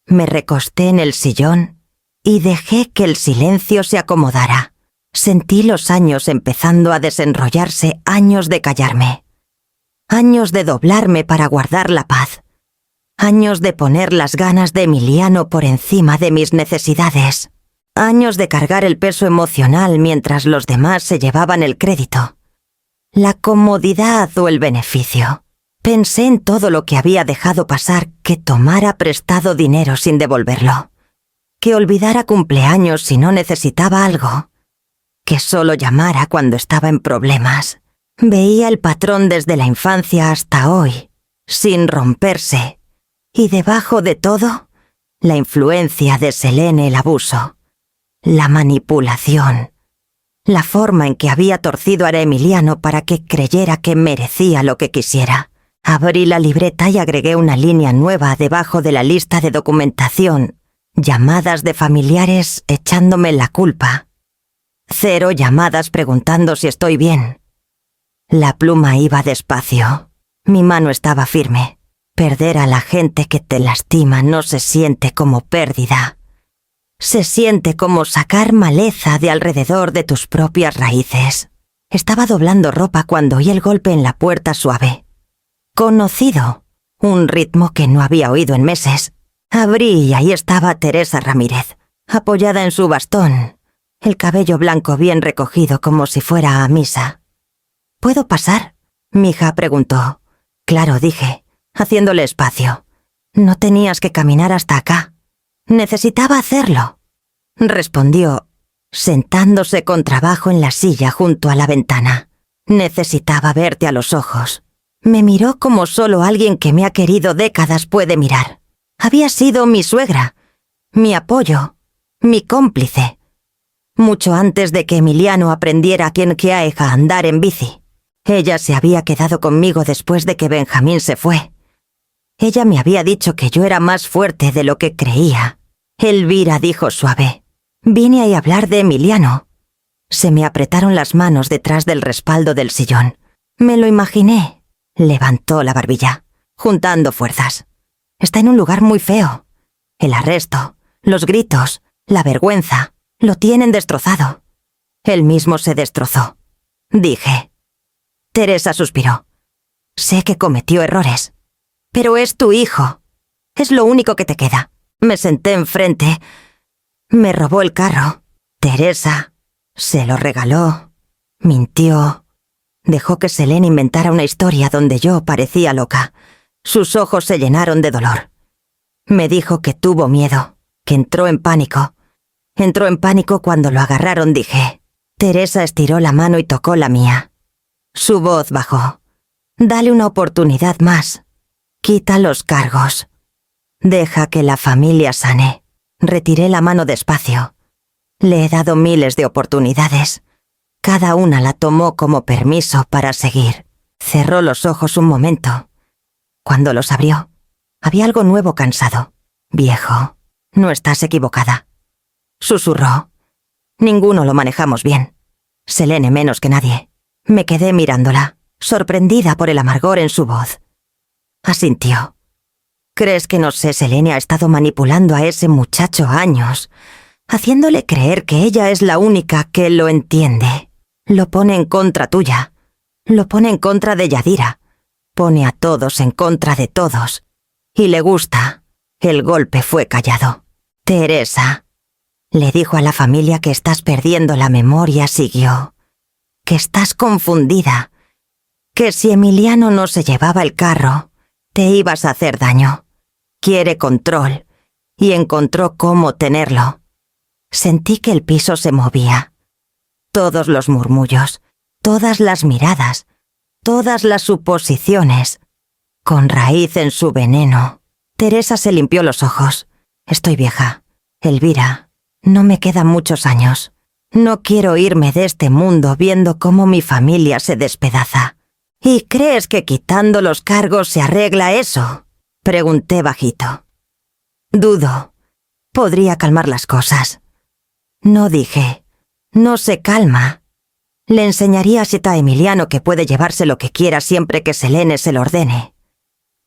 me recosté en el sillón y dejé que el silencio se acomodara. Sentí los años empezando a desenrollarse, años de callarme. Años de doblarme para guardar la paz. Años de poner las ganas de Emiliano por encima de mis necesidades. Años de cargar el peso emocional mientras los demás se llevaban el crédito. La comodidad o el beneficio. Pensé en todo lo que había dejado pasar, que tomara prestado dinero sin devolverlo. Que olvidara cumpleaños si no necesitaba algo. Que solo llamara cuando estaba en problemas. Veía el patrón desde la infancia hasta hoy, sin romperse. Y debajo de todo, la influencia de Selene, el abuso. La manipulación. La forma en que había torcido a Emiliano para que creyera que merecía lo que quisiera. Abrí la libreta y agregué una línea nueva debajo de la lista de documentación. Llamadas de familiares echándome la culpa. 0 llamadas preguntando si estoy bien. La pluma iba despacio. Mi mano estaba firme. Perder a la gente que te lastima no se siente como pérdida. Se siente como sacar maleza de alrededor de tus propias raíces. Estaba doblando ropa cuando oí el golpe en la puerta suave. Conocido. Un ritmo que no había oído en meses. Abrí y ahí estaba Teresa Ramírez, apoyada en su bastón, el cabello blanco bien recogido como si fuera a misa. ¿Puedo pasar?, mi hija preguntó. Claro, dije, haciéndole espacio. No tenías que caminar hasta acá. Necesitaba hacerlo, respondió, sentándose con trabajo en la silla junto a la ventana. Necesitaba verte a los ojos. Me miró como solo alguien que me ha querido décadas puede mirar. Había sido mi suegra, mi apoyo, mi cómplice. Mucho antes de que Emiliano aprendiera a andar en bici. Ella se había quedado conmigo después de que Benjamín se fue. Ella me había dicho que yo era más fuerte de lo que creía. Elvira dijo suave. Vine a hablar de Emiliano. Se me apretaron las manos detrás del respaldo del sillón. Me lo imaginé. Levantó la barbilla, juntando fuerzas. Está en un lugar muy feo. El arresto, los gritos, la vergüenza, lo tienen destrozado. Él mismo se destrozó. Dije. Teresa suspiró. Sé que cometió errores, pero es tu hijo. Es lo único que te queda. Me senté enfrente. Me robó el carro. Teresa se lo regaló. Mintió. Dejó que Selene inventara una historia donde yo parecía loca. Sus ojos se llenaron de dolor. Me dijo que tuvo miedo, que entró en pánico. Entró en pánico cuando lo agarraron, dije. Teresa estiró la mano y tocó la mía. Su voz bajó. Dale una oportunidad más. Quita los cargos. Deja que la familia sane. Retiré la mano despacio. Le he dado miles de oportunidades. Cada una la tomó como permiso para seguir. Cerró los ojos un momento. Cuando los abrió, había algo nuevo cansado. Viejo, no estás equivocada. Susurró. Ninguno lo manejamos bien. Selene menos que nadie. Me quedé mirándola, sorprendida por el amargor en su voz. Asintió. ¿Crees que no sé? Selene ha estado manipulando a ese muchacho años, haciéndole creer que ella es la única que lo entiende. Lo pone en contra tuya. Lo pone en contra de Yadira. Pone a todos en contra de todos. Y le gusta. El golpe fue callado. Teresa. Le dijo a la familia que estás perdiendo la memoria, siguió. Que estás confundida. Que si Emiliano no se llevaba el carro, te ibas a hacer daño. Quiere control, y encontró cómo tenerlo. Sentí que el piso se movía. Todos los murmullos, todas las miradas, todas las suposiciones. Con raíz en su veneno. Teresa se limpió los ojos. Estoy vieja. Elvira, no me quedan muchos años. No quiero irme de este mundo viendo cómo mi familia se despedaza. ¿Y crees que quitando los cargos se arregla eso? Pregunté bajito. Dudo. Podría calmar las cosas. No dije. No se calma. Le enseñaría a Emiliano que puede llevarse lo que quiera siempre que Selene se lo ordene.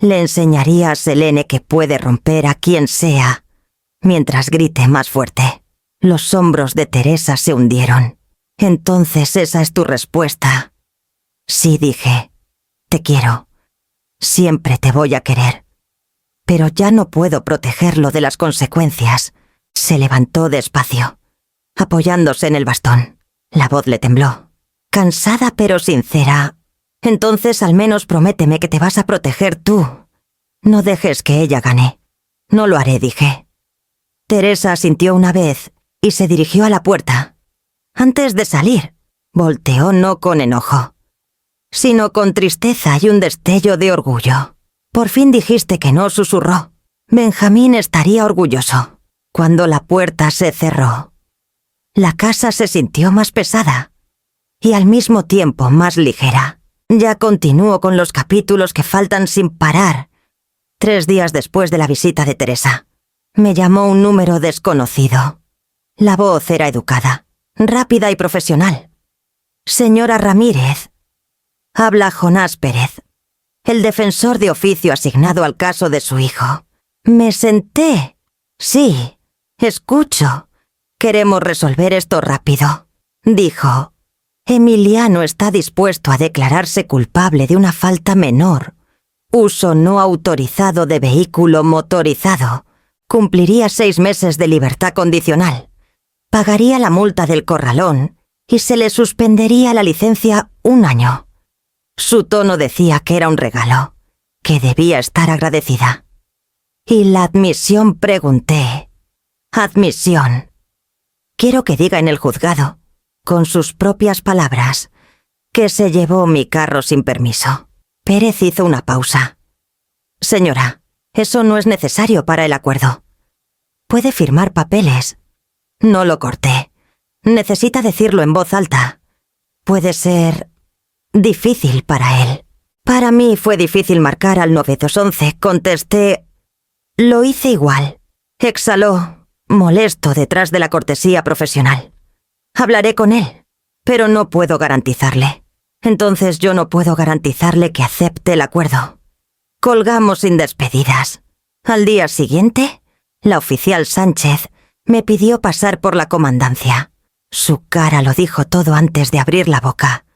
Le enseñaría a Selene que puede romper a quien sea, mientras grite más fuerte. Los hombros de Teresa se hundieron. Entonces esa es tu respuesta. Sí, dije. Te quiero. Siempre te voy a querer. Pero ya no puedo protegerlo de las consecuencias. Se levantó despacio, apoyándose en el bastón. La voz le tembló. Cansada pero sincera. Entonces al menos prométeme que te vas a proteger tú. No dejes que ella gane. No lo haré, dije. Teresa asintió una vez y se dirigió a la puerta. Antes de salir, volteó no con enojo, sino con tristeza y un destello de orgullo. Por fin dijiste que no, susurró. Benjamín estaría orgulloso. Cuando la puerta se cerró, la casa se sintió más pesada y al mismo tiempo más ligera. Ya continúo con los capítulos que faltan sin parar. 3 días después de la visita de Teresa, me llamó un número desconocido. La voz era educada, rápida y profesional. Señora Ramírez, habla Jonás Pérez, el defensor de oficio asignado al caso de su hijo. Me senté. Sí, escucho. Queremos resolver esto rápido, dijo. Emiliano está dispuesto a declararse culpable de una falta menor. Uso no autorizado de vehículo motorizado. Cumpliría 6 meses de libertad condicional. Pagaría la multa del corralón y se le suspendería la licencia 1 año. Su tono decía que era un regalo, que debía estar agradecida. ¿Y la admisión? Pregunté. Admisión. Quiero que diga en el juzgado, con sus propias palabras, que se llevó mi carro sin permiso. Pérez hizo una pausa. Señora, eso no es necesario para el acuerdo. Puede firmar papeles. No lo corté. Necesita decirlo en voz alta. Puede ser difícil para él. Para mí fue difícil marcar al 911, contesté. Lo hice igual. Exhaló, molesto detrás de la cortesía profesional. Hablaré con él, pero no puedo garantizarle. Entonces yo no puedo garantizarle que acepte el acuerdo. Colgamos sin despedidas. Al día siguiente, la oficial Sánchez me pidió pasar por la comandancia. Su cara lo dijo todo antes de abrir la boca.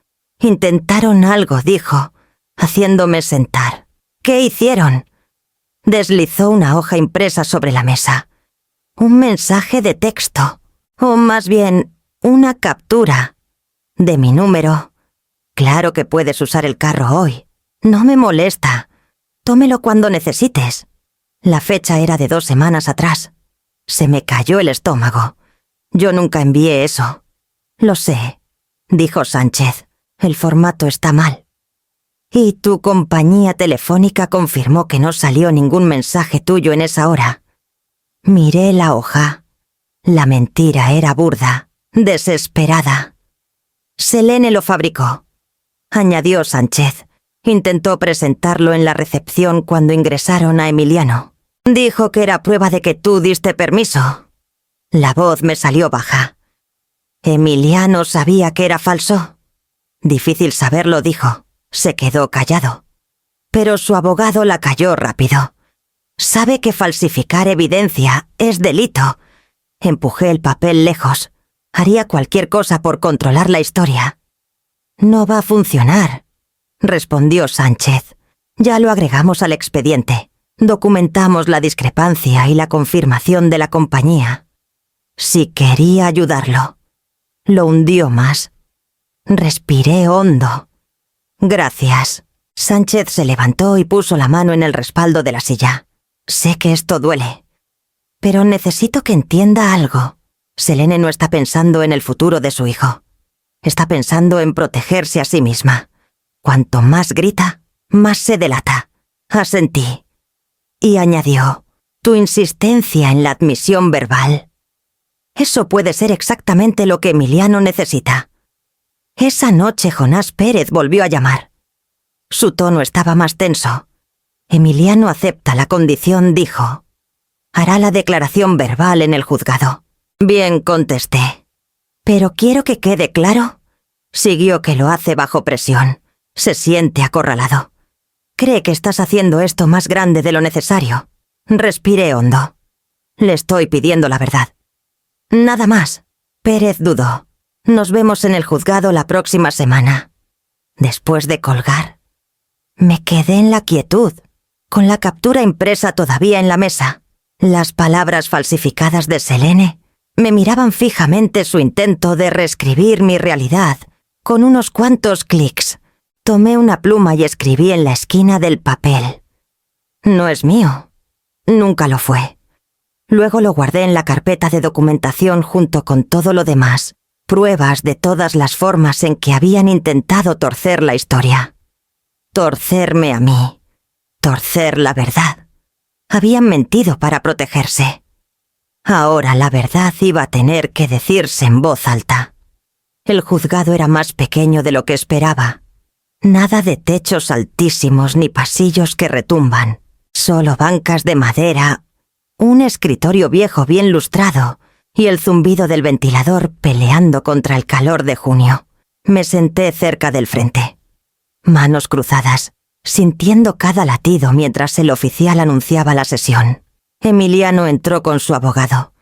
Intentaron algo, dijo, haciéndome sentar. ¿Qué hicieron? Deslizó una hoja impresa sobre la mesa. Un mensaje de texto, o más bien, una captura de mi número. Claro que puedes usar el carro hoy. No me molesta. Tómelo cuando necesites. La fecha era de 2 semanas atrás. Se me cayó el estómago. Yo nunca envié eso. Lo sé, dijo Sánchez. El formato está mal. Y tu compañía telefónica confirmó que no salió ningún mensaje tuyo en esa hora. Miré la hoja. La mentira era burda, desesperada. Selene lo fabricó, añadió Sánchez. Intentó presentarlo en la recepción cuando ingresaron a Emiliano. Dijo que era prueba de que tú diste permiso. La voz me salió baja. ¿Emiliano sabía que era falso? Difícil saberlo, dijo. Se quedó callado. Pero su abogado la calló rápido. Sabe que falsificar evidencia es delito. Empujé el papel lejos. Haría cualquier cosa por controlar la historia. No va a funcionar, respondió Sánchez. Ya lo agregamos al expediente. Documentamos la discrepancia y la confirmación de la compañía. Si quería ayudarlo. Lo hundió más. Respiré hondo. Gracias. Sánchez se levantó y puso la mano en el respaldo de la silla. Sé que esto duele. Pero necesito que entienda algo. Selene no está pensando en el futuro de su hijo. Está pensando en protegerse a sí misma. Cuanto más grita, más se delata. Asentí. Y añadió, tu insistencia en la admisión verbal. Eso puede ser exactamente lo que Emiliano necesita. Esa noche Jonás Pérez volvió a llamar. Su tono estaba más tenso. Emiliano acepta la condición, dijo. Hará la declaración verbal en el juzgado. Bien, contesté. Pero quiero que quede claro. Siguió que lo hace bajo presión. Se siente acorralado. Cree que estás haciendo esto más grande de lo necesario. Respiré hondo. Le estoy pidiendo la verdad. Nada más. Pérez dudó. Nos vemos en el juzgado la próxima semana. Después de colgar, me quedé en la quietud, con la captura impresa todavía en la mesa. Las palabras falsificadas de Selene me miraban fijamente su intento de reescribir mi realidad con unos cuantos clics. Tomé una pluma y escribí en la esquina del papel. No es mío. Nunca lo fue. Luego lo guardé en la carpeta de documentación junto con todo lo demás, pruebas de todas las formas en que habían intentado torcer la historia. Torcerme a mí. Torcer la verdad. Habían mentido para protegerse. Ahora la verdad iba a tener que decirse en voz alta. El juzgado era más pequeño de lo que esperaba. Nada de techos altísimos ni pasillos que retumban. Solo bancas de madera, un escritorio viejo bien lustrado y el zumbido del ventilador peleando contra el calor de junio. Me senté cerca del frente. Manos cruzadas, sintiendo cada latido mientras el oficial anunciaba la sesión. Emiliano entró con su abogado.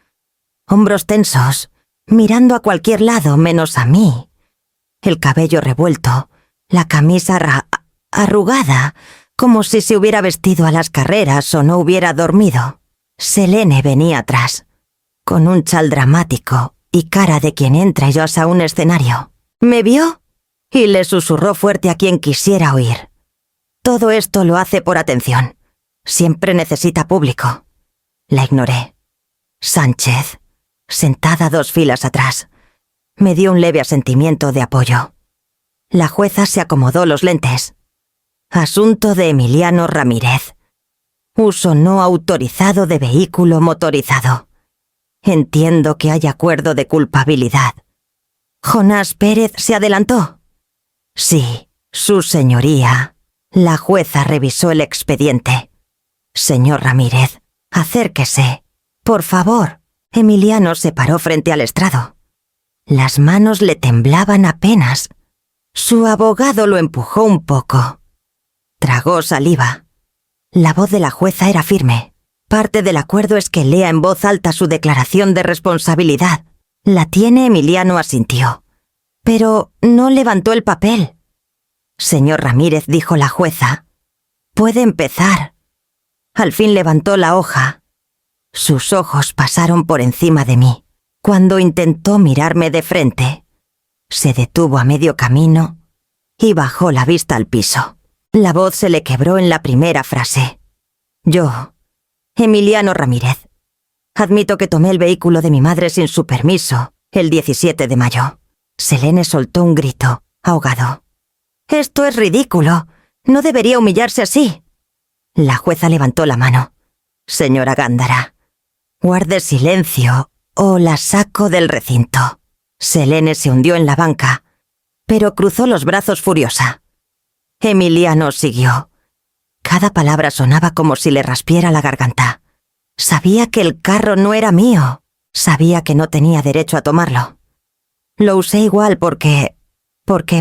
Hombros tensos, mirando a cualquier lado menos a mí. El cabello revuelto, la camisa arrugada, como si se hubiera vestido a las carreras o no hubiera dormido. Selene venía atrás, con un chal dramático y cara de quien entra y osa un escenario. ¿Me vio? Y le susurró fuerte a quien quisiera oír. Todo esto lo hace por atención. Siempre necesita público. La ignoré. Sánchez, sentada 2 filas atrás, me dio un leve asentimiento de apoyo. La jueza se acomodó los lentes. Asunto de Emiliano Ramírez. Uso no autorizado de vehículo motorizado. Entiendo que hay acuerdo de culpabilidad. Jonás Pérez se adelantó. Sí, su señoría. La jueza revisó el expediente. Señor Ramírez, acérquese. Por favor. Emiliano se paró frente al estrado. Las manos le temblaban apenas. Su abogado lo empujó un poco. Tragó saliva. La voz de la jueza era firme. Parte del acuerdo es que lea en voz alta su declaración de responsabilidad. La tiene. Emiliano asintió. Pero no levantó el papel. Señor Ramírez, dijo la jueza, puede empezar. Al fin levantó la hoja. Sus ojos pasaron por encima de mí. Cuando intentó mirarme de frente, se detuvo a medio camino y bajó la vista al piso. La voz se le quebró en la primera frase. Yo, Emiliano Ramírez, admito que tomé el vehículo de mi madre sin su permiso el 17 de mayo. Selene soltó un grito, ahogado. Esto es ridículo. No debería humillarse así. La jueza levantó la mano. Señora Gándara, guarde silencio o la saco del recinto. Selene se hundió en la banca, pero cruzó los brazos furiosa. Emiliano siguió. Cada palabra sonaba como si le raspiera la garganta. Sabía que el carro no era mío. Sabía que no tenía derecho a tomarlo. Lo usé igual porque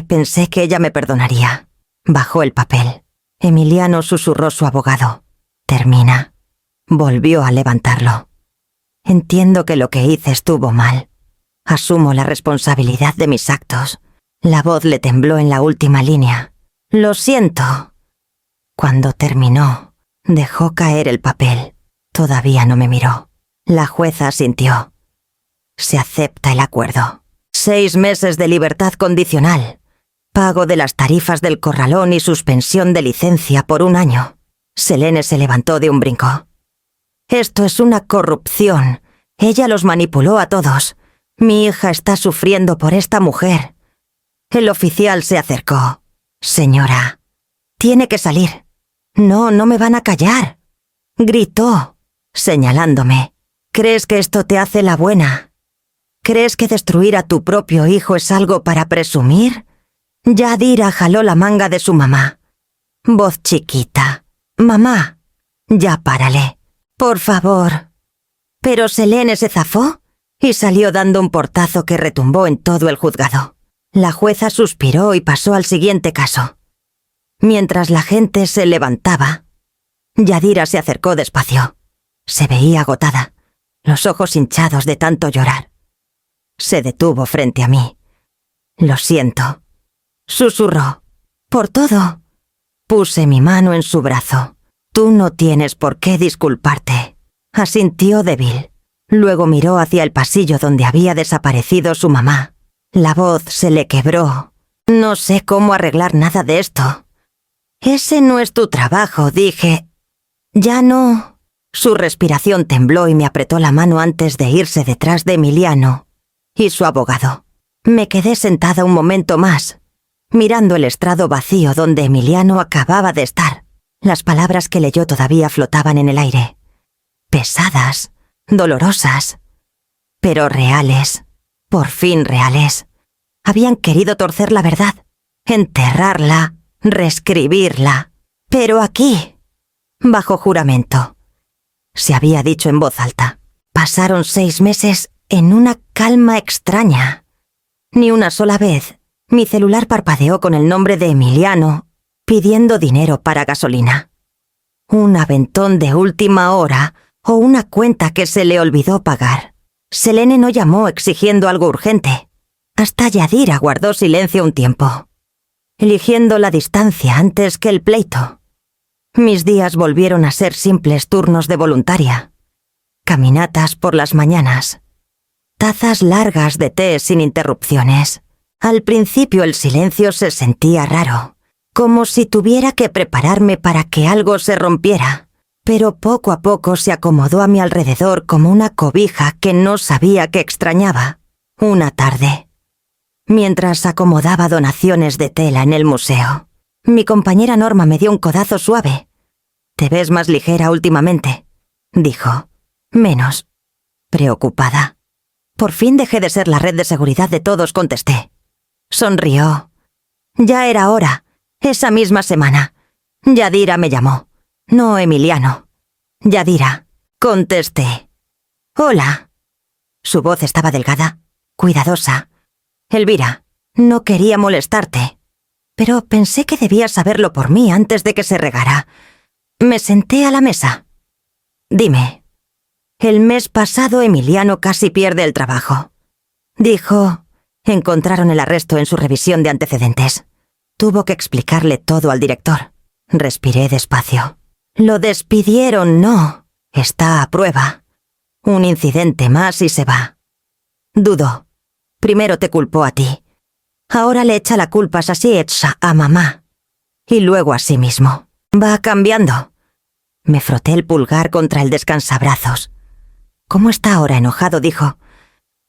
pensé que ella me perdonaría. Bajó el papel. Emiliano susurró su abogado. Termina. Volvió a levantarlo. Entiendo que lo que hice estuvo mal. Asumo la responsabilidad de mis actos. La voz le tembló en la última línea. Lo siento. Cuando terminó, dejó caer el papel. Todavía no me miró. La jueza asintió. Se acepta el acuerdo. 6 meses de libertad condicional, pago de las tarifas del corralón y suspensión de licencia por 1 año. Selene se levantó de un brinco. Esto es una corrupción. Ella los manipuló a todos. Mi hija está sufriendo por esta mujer. El oficial se acercó. Señora, tiene que salir. No, no me van a callar. Gritó, señalándome. ¿Crees que esto te hace la buena? ¿Crees que destruir a tu propio hijo es algo para presumir? Yadira jaló la manga de su mamá. Voz chiquita. Mamá, ya párale. Por favor. Pero Selene se zafó y salió dando un portazo que retumbó en todo el juzgado. La jueza suspiró y pasó al siguiente caso. Mientras la gente se levantaba, Yadira se acercó despacio. Se veía agotada, los ojos hinchados de tanto llorar. Se detuvo frente a mí. Lo siento. Susurró. Por todo. Puse mi mano en su brazo. Tú no tienes por qué disculparte. Asintió débil. Luego miró hacia el pasillo donde había desaparecido su mamá. La voz se le quebró. No sé cómo arreglar nada de esto. Ese no es tu trabajo, dije. Ya no. Su respiración tembló y me apretó la mano antes de irse detrás de Emiliano y su abogado. Me quedé sentada un momento más, mirando el estrado vacío donde Emiliano acababa de estar. Las palabras que leyó todavía flotaban en el aire. Pesadas, dolorosas, pero reales, por fin reales. Habían querido torcer la verdad, enterrarla, reescribirla. Pero aquí, bajo juramento, se había dicho en voz alta. Pasaron 6 meses en una calma extraña. Ni una sola vez mi celular parpadeó con el nombre de Emiliano, pidiendo dinero para gasolina. Un aventón de última hora o una cuenta que se le olvidó pagar. Selene no llamó exigiendo algo urgente. Hasta Yadira guardó silencio un tiempo, eligiendo la distancia antes que el pleito. Mis días volvieron a ser simples turnos de voluntaria. Caminatas por las mañanas. Tazas largas de té sin interrupciones. Al principio el silencio se sentía raro, como si tuviera que prepararme para que algo se rompiera, pero poco a poco se acomodó a mi alrededor como una cobija que no sabía que extrañaba. Una tarde, mientras acomodaba donaciones de tela en el museo, mi compañera Norma me dio un codazo suave. «Te ves más ligera últimamente», dijo. «Menos preocupada». «Por fin dejé de ser la red de seguridad de todos», contesté. Sonrió. «Ya era hora. Esa misma semana. Yadira me llamó. No Emiliano. Yadira», contesté. «Hola». Su voz estaba delgada, cuidadosa. «Elvira, no quería molestarte, pero pensé que debías saberlo por mí antes de que se regara». Me senté a la mesa. «Dime». «El mes pasado Emiliano casi pierde el trabajo», dijo. Encontraron el arresto en su revisión de antecedentes. Tuvo que explicarle todo al director. Respiré despacio. «Lo despidieron, no. Está a prueba. Un incidente más y se va». Dudó. «Primero te culpó a ti. Ahora le echa la culpa a mamá. Y luego a sí mismo. Va cambiando». Me froté el pulgar contra el descansabrazos. «¿Cómo está ahora enojado?», dijo.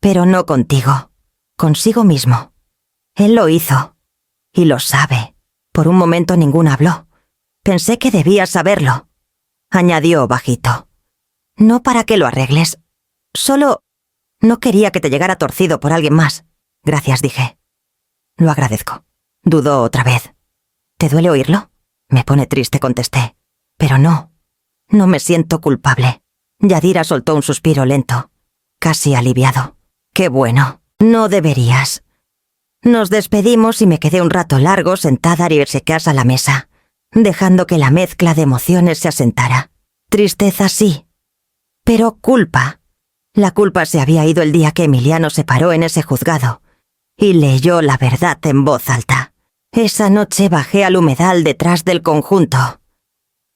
«Pero no contigo. Consigo mismo. Él lo hizo. Y lo sabe». Por un momento ninguna habló. «Pensé que debías saberlo», añadió bajito. «No para que lo arregles. Solo no quería que te llegara torcido por alguien más». «Gracias», dije. «Lo agradezco». Dudó otra vez. «¿Te duele oírlo?». «Me pone triste», contesté. «Pero no me siento culpable». Yadira soltó un suspiro lento, casi aliviado. «Qué bueno. No deberías». Nos despedimos y me quedé un rato largo sentada a la mesa, dejando que la mezcla de emociones se asentara. Tristeza sí, pero culpa. La culpa se había ido el día que Emiliano se paró en ese juzgado y leyó la verdad en voz alta. Esa noche bajé al humedal detrás del conjunto.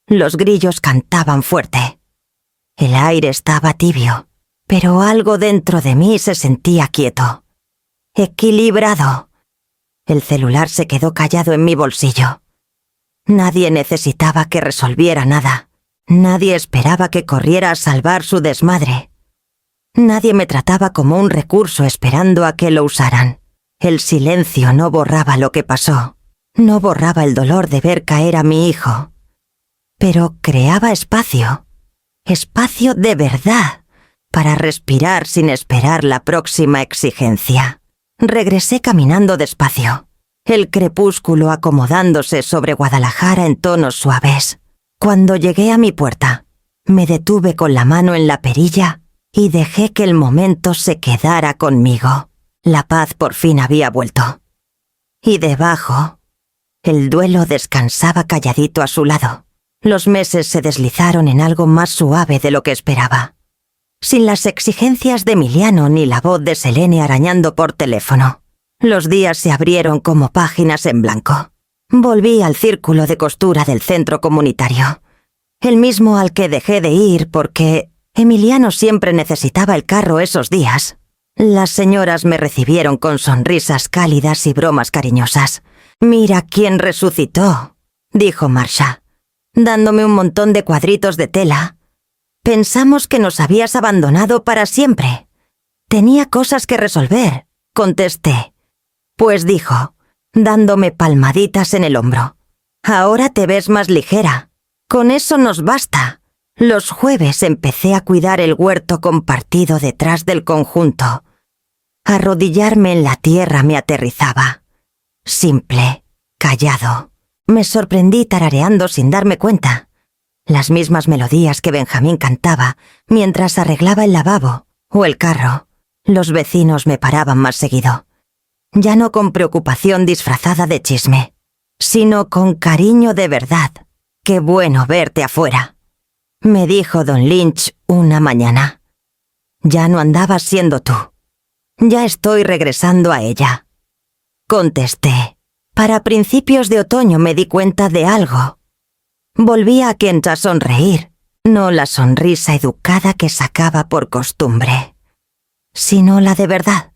Los grillos cantaban fuerte. El aire estaba tibio. pero algo dentro de mí se sentía quieto, equilibrado. El celular se quedó callado en mi bolsillo. Nadie necesitaba que resolviera nada. Nadie esperaba que corriera a salvar su desmadre. Nadie me trataba como un recurso esperando a que lo usaran. El silencio no borraba lo que pasó. No borraba el dolor de ver caer a mi hijo. Pero creaba espacio. Espacio de verdad, para respirar sin esperar la próxima exigencia. Regresé caminando despacio, el crepúsculo acomodándose sobre Guadalajara en tonos suaves. Cuando llegué a mi puerta, me detuve con la mano en la perilla y dejé que el momento se quedara conmigo. La paz por fin había vuelto. Y debajo, el duelo descansaba calladito a su lado. Los meses se deslizaron en algo más suave de lo que esperaba. Sin las exigencias de Emiliano ni la voz de Selene arañando por teléfono. Los días se abrieron como páginas en blanco. Volví al círculo de costura del centro comunitario. El mismo al que dejé de ir porque Emiliano siempre necesitaba el carro esos días. Las señoras me recibieron con sonrisas cálidas y bromas cariñosas. «Mira quién resucitó», dijo Marsha, dándome un montón de cuadritos de tela. «Pensamos que nos habías abandonado para siempre». «Tenía cosas que resolver», contesté. «Pues», dijo, dándome palmaditas en el hombro, «ahora te ves más ligera. Con eso nos basta». Los jueves empecé a cuidar el huerto compartido detrás del conjunto. Arrodillarme en la tierra me aterrizaba. Simple, callado. Me sorprendí tarareando sin darme cuenta. Las mismas melodías que Benjamín cantaba mientras arreglaba el lavabo o el carro. Los vecinos me paraban más seguido. Ya no con preocupación disfrazada de chisme, sino con cariño de verdad. «Qué bueno verte afuera», me dijo don Lynch una mañana. «Ya no andabas siendo tú. Ya estoy regresando a ella», contesté. Para principios de otoño me di cuenta de algo. Volví a Kent a sonreír, no la sonrisa educada que sacaba por costumbre, sino la de verdad,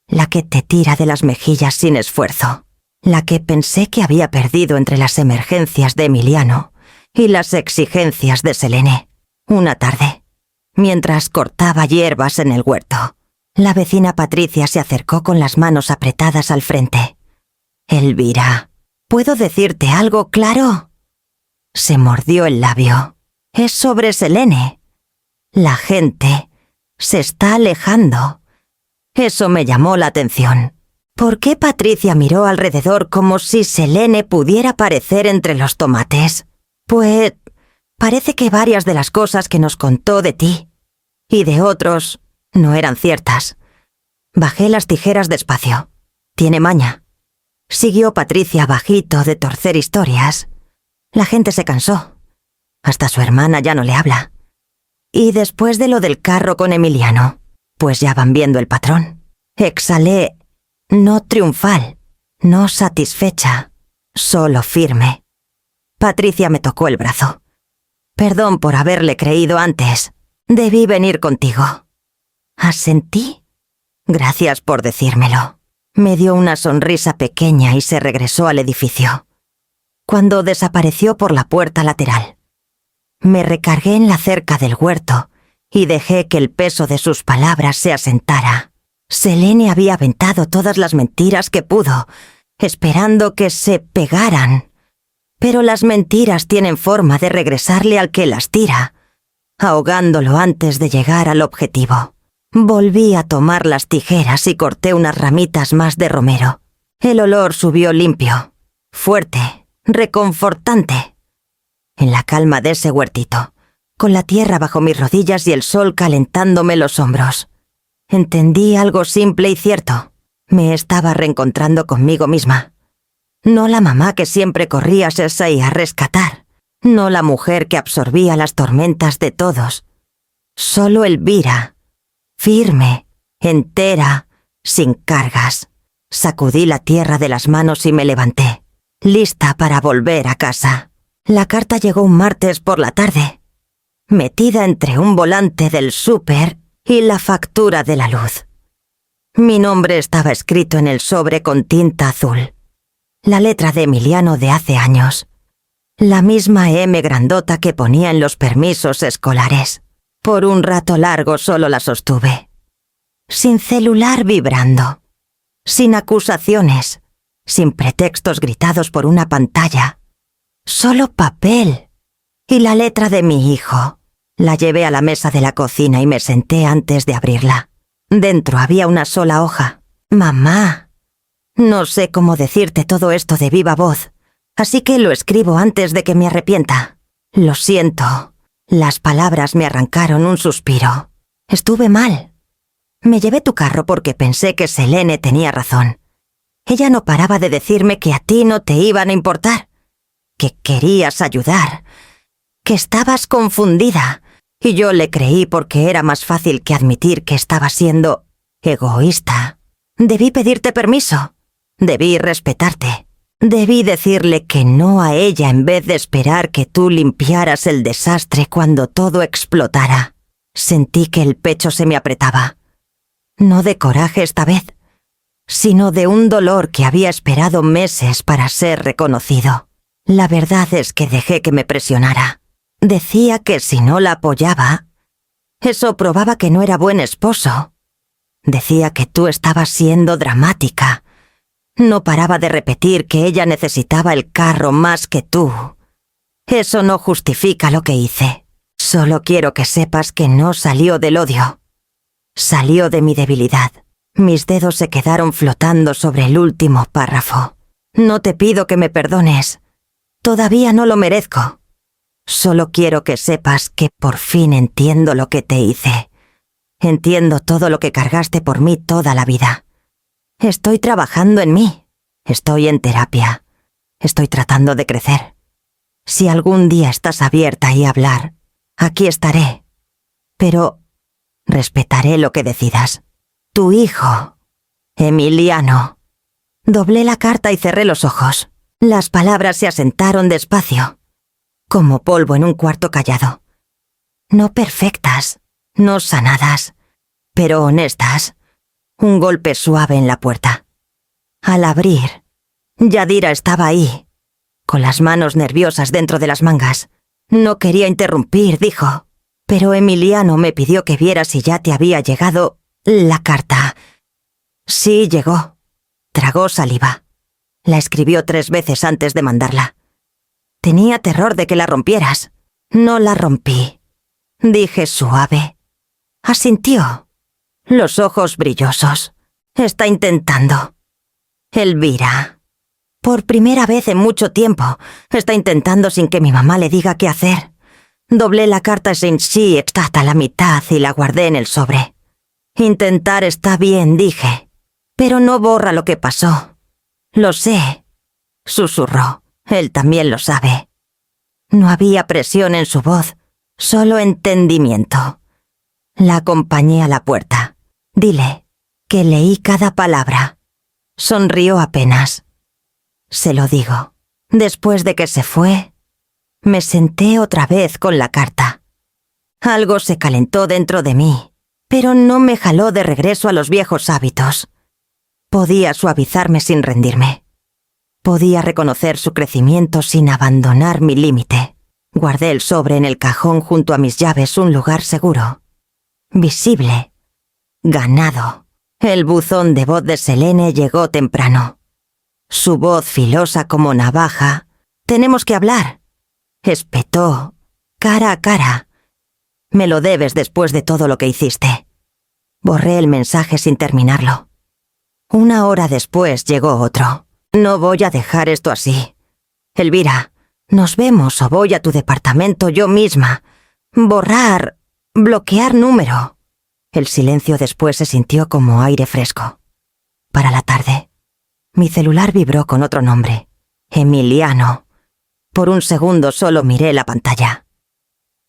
la que te tira de las mejillas sin esfuerzo, la que pensé que había perdido entre las emergencias de Emiliano y las exigencias de Selene. Una tarde, mientras cortaba hierbas en el huerto, la vecina Patricia se acercó con las manos apretadas al frente. «Elvira, ¿puedo decirte algo claro?» Se mordió el labio. «Es sobre Selene. La gente se está alejando». Eso me llamó la atención. ¿Por qué Patricia miró alrededor como si Selene pudiera aparecer entre los tomates? Pues parece que varias de las cosas que nos contó de ti y de otros no eran ciertas. Bajé las tijeras despacio. Tiene maña. Siguió Patricia bajito de torcer historias. La gente se cansó. Hasta su hermana ya no le habla. Y después de lo del carro con Emiliano, pues ya van viendo el patrón. Exhalé, no triunfal, no satisfecha, solo firme. Patricia me tocó el brazo. «Perdón por haberle creído antes. Debí venir contigo». Asentí. «Gracias por decírmelo». Me dio una sonrisa pequeña y se regresó al edificio. Cuando desapareció por la puerta lateral, me recargué en la cerca del huerto y dejé que el peso de sus palabras se asentara. Selene había aventado todas las mentiras que pudo, esperando que se pegaran. Pero las mentiras tienen forma de regresarle al que las tira, ahogándolo antes de llegar al objetivo. Volví a tomar las tijeras y corté unas ramitas más de romero. El olor subió limpio, fuerte, reconfortante. En la calma de ese huertito, con la tierra bajo mis rodillas y el sol calentándome los hombros, entendí algo simple y cierto. Me estaba reencontrando conmigo misma. No la mamá que siempre corría a Sesay a rescatar. No la mujer que absorbía las tormentas de todos. Solo Elvira, firme, entera, sin cargas. Sacudí la tierra de las manos y me levanté, lista para volver a casa. La carta llegó un martes por la tarde. Metida entre un volante del súper y la factura de la luz. Mi nombre estaba escrito en el sobre con tinta azul. La letra de Emiliano de hace años. La misma M grandota que ponía en los permisos escolares. Por un rato largo solo la sostuve. Sin celular vibrando. Sin acusaciones. Sin pretextos gritados por una pantalla. Solo papel. Y la letra de mi hijo. La llevé a la mesa de la cocina y me senté antes de abrirla. Dentro había una sola hoja. Mamá. No sé cómo decirte todo esto de viva voz, así que lo escribo antes de que me arrepienta. Lo siento. Las palabras me arrancaron un suspiro. Estuve mal. Me llevé tu carro porque pensé que Selene tenía razón. Ella no paraba de decirme que a ti no te iban a importar, que querías ayudar, que estabas confundida, y yo le creí porque era más fácil que admitir que estaba siendo egoísta. Debí pedirte permiso. Debí respetarte. Debí decirle que no a ella en vez de esperar que tú limpiaras el desastre cuando todo explotara. Sentí que el pecho se me apretaba. No de coraje esta vez, sino de un dolor que había esperado meses para ser reconocido. La verdad es que dejé que me presionara. Decía que si no la apoyaba, eso probaba que no era buen esposo. Decía que tú estabas siendo dramática. No paraba de repetir que ella necesitaba el carro más que tú. Eso no justifica lo que hice. Solo quiero que sepas que no salió del odio. Salió de mi debilidad. Mis dedos se quedaron flotando sobre el último párrafo. No te pido que me perdones. Todavía no lo merezco. Solo quiero que sepas que por fin entiendo lo que te hice. Entiendo todo lo que cargaste por mí toda la vida. Estoy trabajando en mí. Estoy en terapia. Estoy tratando de crecer. Si algún día estás abierta y a hablar, aquí estaré. Pero respetaré lo que decidas. Tu hijo, Emiliano. Doblé la carta y cerré los ojos. Las palabras se asentaron despacio, como polvo en un cuarto callado. No perfectas, no sanadas, pero honestas. Un golpe suave en la puerta. Al abrir, Yadira estaba ahí, con las manos nerviosas dentro de las mangas. No quería interrumpir, dijo, pero Emiliano me pidió que viera si ya te había llegado la carta. Sí, llegó. Tragó saliva. La escribió 3 veces antes de mandarla. Tenía terror de que la rompieras. No la rompí. Dije suave. Asintió. Los ojos brillosos. Está intentando. Elvira. Por primera vez en mucho tiempo, está intentando sin que mi mamá le diga qué hacer. Doblé la carta sin sí hasta la mitad y la guardé en el sobre. Intentar está bien, dije, pero no borra lo que pasó. Lo sé, susurró. Él también lo sabe. No había presión en su voz, solo entendimiento. La acompañé a la puerta. Dile que leí cada palabra. Sonrió apenas. Se lo digo. Después de que se fue, me senté otra vez con la carta. Algo se calentó dentro de mí, pero no me jaló de regreso a los viejos hábitos. Podía suavizarme sin rendirme. Podía reconocer su crecimiento sin abandonar mi límite. Guardé el sobre en el cajón junto a mis llaves, un lugar seguro. Visible. Ganado. El buzón de voz de Selene llegó temprano. Su voz filosa como navaja. Tenemos que hablar. Espetó, cara a cara. Me lo debes después de todo lo que hiciste. Borré el mensaje sin terminarlo. 1 hora después llegó otro. No voy a dejar esto así. Elvira, nos vemos o voy a tu departamento yo misma. Borrar, bloquear número. El silencio después se sintió como aire fresco. Para la tarde. Mi celular vibró con otro nombre. Emiliano. Por un segundo solo miré la pantalla.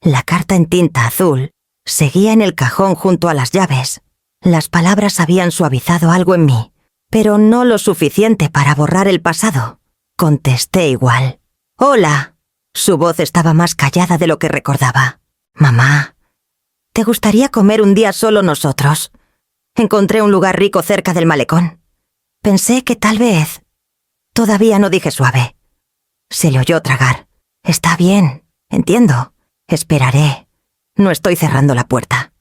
La carta en tinta azul seguía en el cajón junto a las llaves. Las palabras habían suavizado algo en mí, pero no lo suficiente para borrar el pasado. Contesté igual. «Hola». Su voz estaba más callada de lo que recordaba. «Mamá, ¿Te gustaría comer un día solo nosotros? Encontré un lugar rico cerca del malecón. Pensé que tal vez... Todavía no dije suave. Se le oyó tragar. Está bien, entiendo. Esperaré. No estoy cerrando la puerta.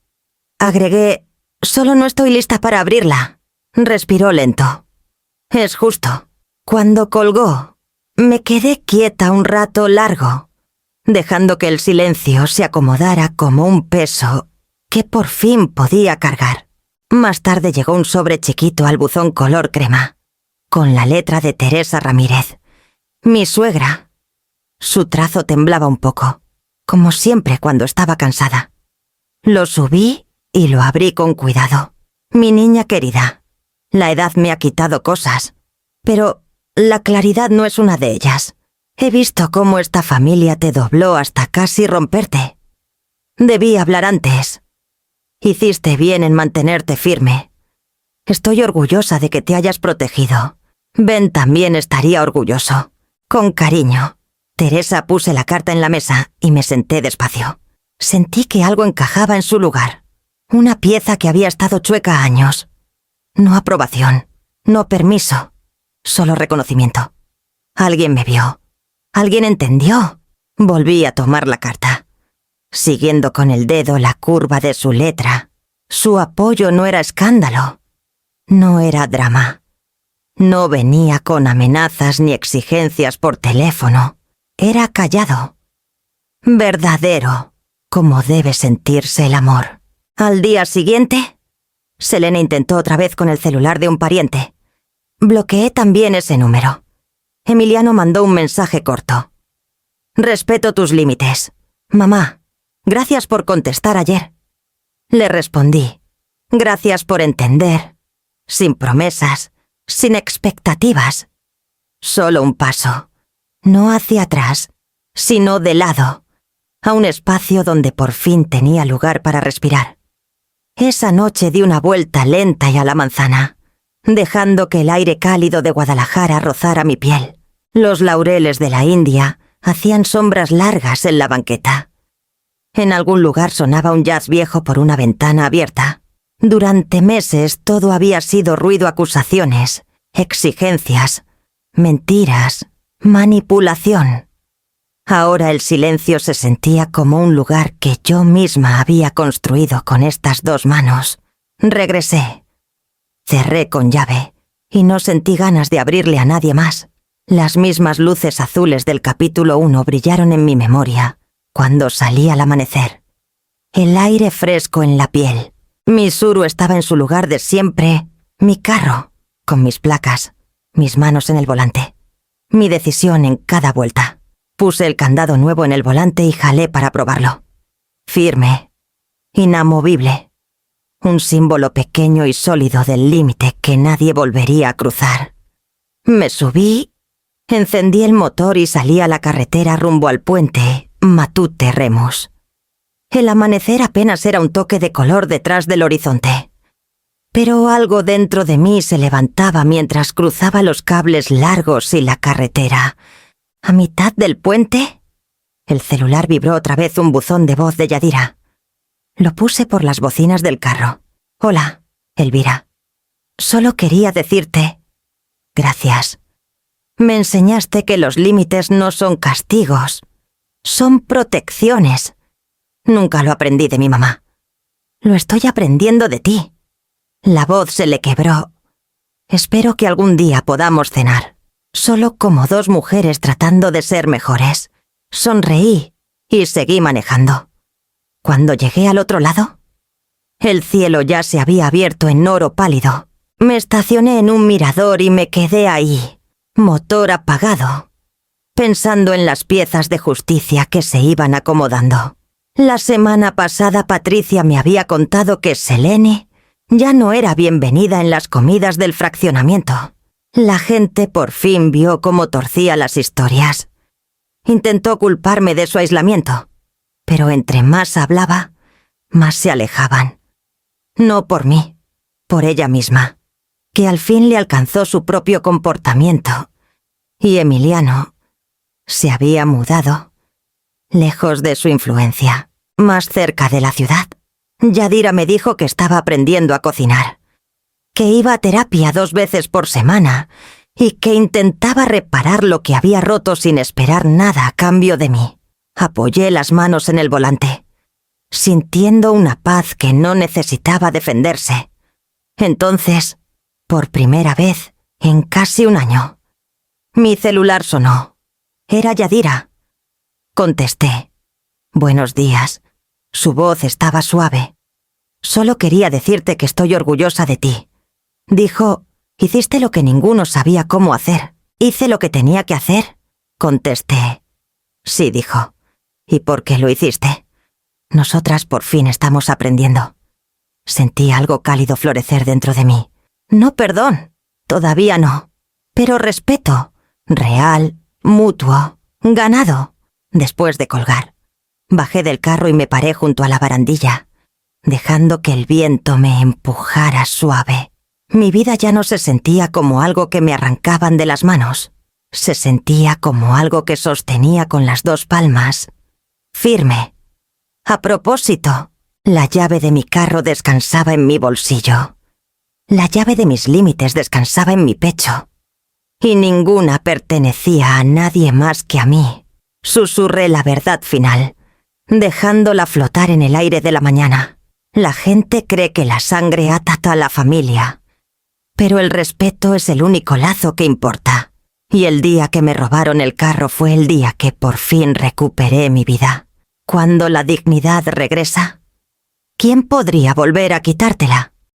Agregué, solo no estoy lista para abrirla. Respiró lento. Es justo. Cuando colgó, me quedé quieta un rato largo, dejando que el silencio se acomodara como un peso que por fin podía cargar. Más tarde llegó un sobre chiquito al buzón color crema, con la letra de Teresa Ramírez, mi suegra. Su trazo temblaba un poco, como siempre cuando estaba cansada. Lo subí y lo abrí con cuidado. Mi niña querida, la edad me ha quitado cosas, pero la claridad no es una de ellas. He visto cómo esta familia te dobló hasta casi romperte. Debí hablar antes. Hiciste bien en mantenerte firme. Estoy orgullosa de que te hayas protegido. Ben también estaría orgulloso. Con cariño. Teresa, puse la carta en la mesa y me senté despacio. Sentí que algo encajaba en su lugar. Una pieza que había estado chueca años. No aprobación, no permiso, solo reconocimiento. Alguien me vio. Alguien entendió. Volví a tomar la carta, siguiendo con el dedo la curva de su letra. Su apoyo no era escándalo. No era drama. No venía con amenazas ni exigencias por teléfono. Era callado. Verdadero, como debe sentirse el amor. Al día siguiente, Selena intentó otra vez con el celular de un pariente. Bloqueé también ese número. Emiliano mandó un mensaje corto. Respeto tus límites. Mamá, gracias por contestar ayer. Le respondí. Gracias por entender. Sin promesas, sin expectativas. Solo un paso. No hacia atrás, sino de lado. A un espacio donde por fin tenía lugar para respirar. Esa noche di una vuelta lenta y a la manzana, dejando que el aire cálido de Guadalajara rozara mi piel. Los laureles de la India hacían sombras largas en la banqueta. En algún lugar sonaba un jazz viejo por una ventana abierta. Durante meses todo había sido ruido, acusaciones, exigencias, mentiras, manipulación. Ahora el silencio se sentía como un lugar que yo misma había construido con estas dos manos. Regresé. Cerré con llave y no sentí ganas de abrirle a nadie más. Las mismas luces azules del capítulo 1 brillaron en mi memoria cuando salí al amanecer. El aire fresco en la piel. Mi Suru estaba en su lugar de siempre. Mi carro, con mis placas, mis manos en el volante. Mi decisión en cada vuelta. Puse el candado nuevo en el volante y jalé para probarlo. Firme, inamovible. Un símbolo pequeño y sólido del límite que nadie volvería a cruzar. Me subí, encendí el motor y salí a la carretera rumbo al puente Matute-Remus. El amanecer apenas era un toque de color detrás del horizonte. Pero algo dentro de mí se levantaba mientras cruzaba los cables largos y la carretera. ¿A mitad del puente? El celular vibró otra vez un buzón de voz de Yadira. Lo puse por las bocinas del carro. Hola, Elvira. Solo quería decirte... Gracias. Me enseñaste que los límites no son castigos. Son protecciones. Nunca lo aprendí de mi mamá. Lo estoy aprendiendo de ti. La voz se le quebró. Espero que algún día podamos cenar. Solo como dos mujeres tratando de ser mejores. Sonreí y seguí manejando. Cuando llegué al otro lado, el cielo ya se había abierto en oro pálido. Me estacioné en un mirador y me quedé ahí, motor apagado, pensando en las piezas de justicia que se iban acomodando. La semana pasada Patricia me había contado que Selene ya no era bienvenida en las comidas del fraccionamiento. La gente por fin vio cómo torcía las historias. Intentó culparme de su aislamiento, pero entre más hablaba, más se alejaban. No por mí, por ella misma, que al fin le alcanzó su propio comportamiento. Y Emiliano se había mudado, lejos de su influencia, más cerca de la ciudad. Yadira me dijo que estaba aprendiendo a cocinar, que iba a terapia 2 veces por semana y que intentaba reparar lo que había roto sin esperar nada a cambio de mí. Apoyé las manos en el volante, sintiendo una paz que no necesitaba defenderse. Entonces, por primera vez en casi un año, mi celular sonó. Era Yadira. Contesté. Buenos días. Su voz estaba suave. Solo quería decirte que estoy orgullosa de ti. Dijo, hiciste lo que ninguno sabía cómo hacer. Hice lo que tenía que hacer. Contesté. Sí, dijo. ¿Y por qué lo hiciste? Nosotras por fin estamos aprendiendo. Sentí algo cálido florecer dentro de mí. No perdón, todavía no. Pero respeto, real, mutuo, ganado. Después de colgar, bajé del carro y me paré junto a la barandilla, dejando que el viento me empujara suave. Mi vida ya no se sentía como algo que me arrancaban de las manos. Se sentía como algo que sostenía con las 2 palmas. Firme. A propósito, la llave de mi carro descansaba en mi bolsillo. La llave de mis límites descansaba en mi pecho. Y ninguna pertenecía a nadie más que a mí. Susurré la verdad final, dejándola flotar en el aire de la mañana. La gente cree que la sangre ata a la familia, pero el respeto es el único lazo que importa. Y el día que me robaron el carro fue el día que por fin recuperé mi vida. Cuando la dignidad regresa, ¿quién podría volver a quitártela?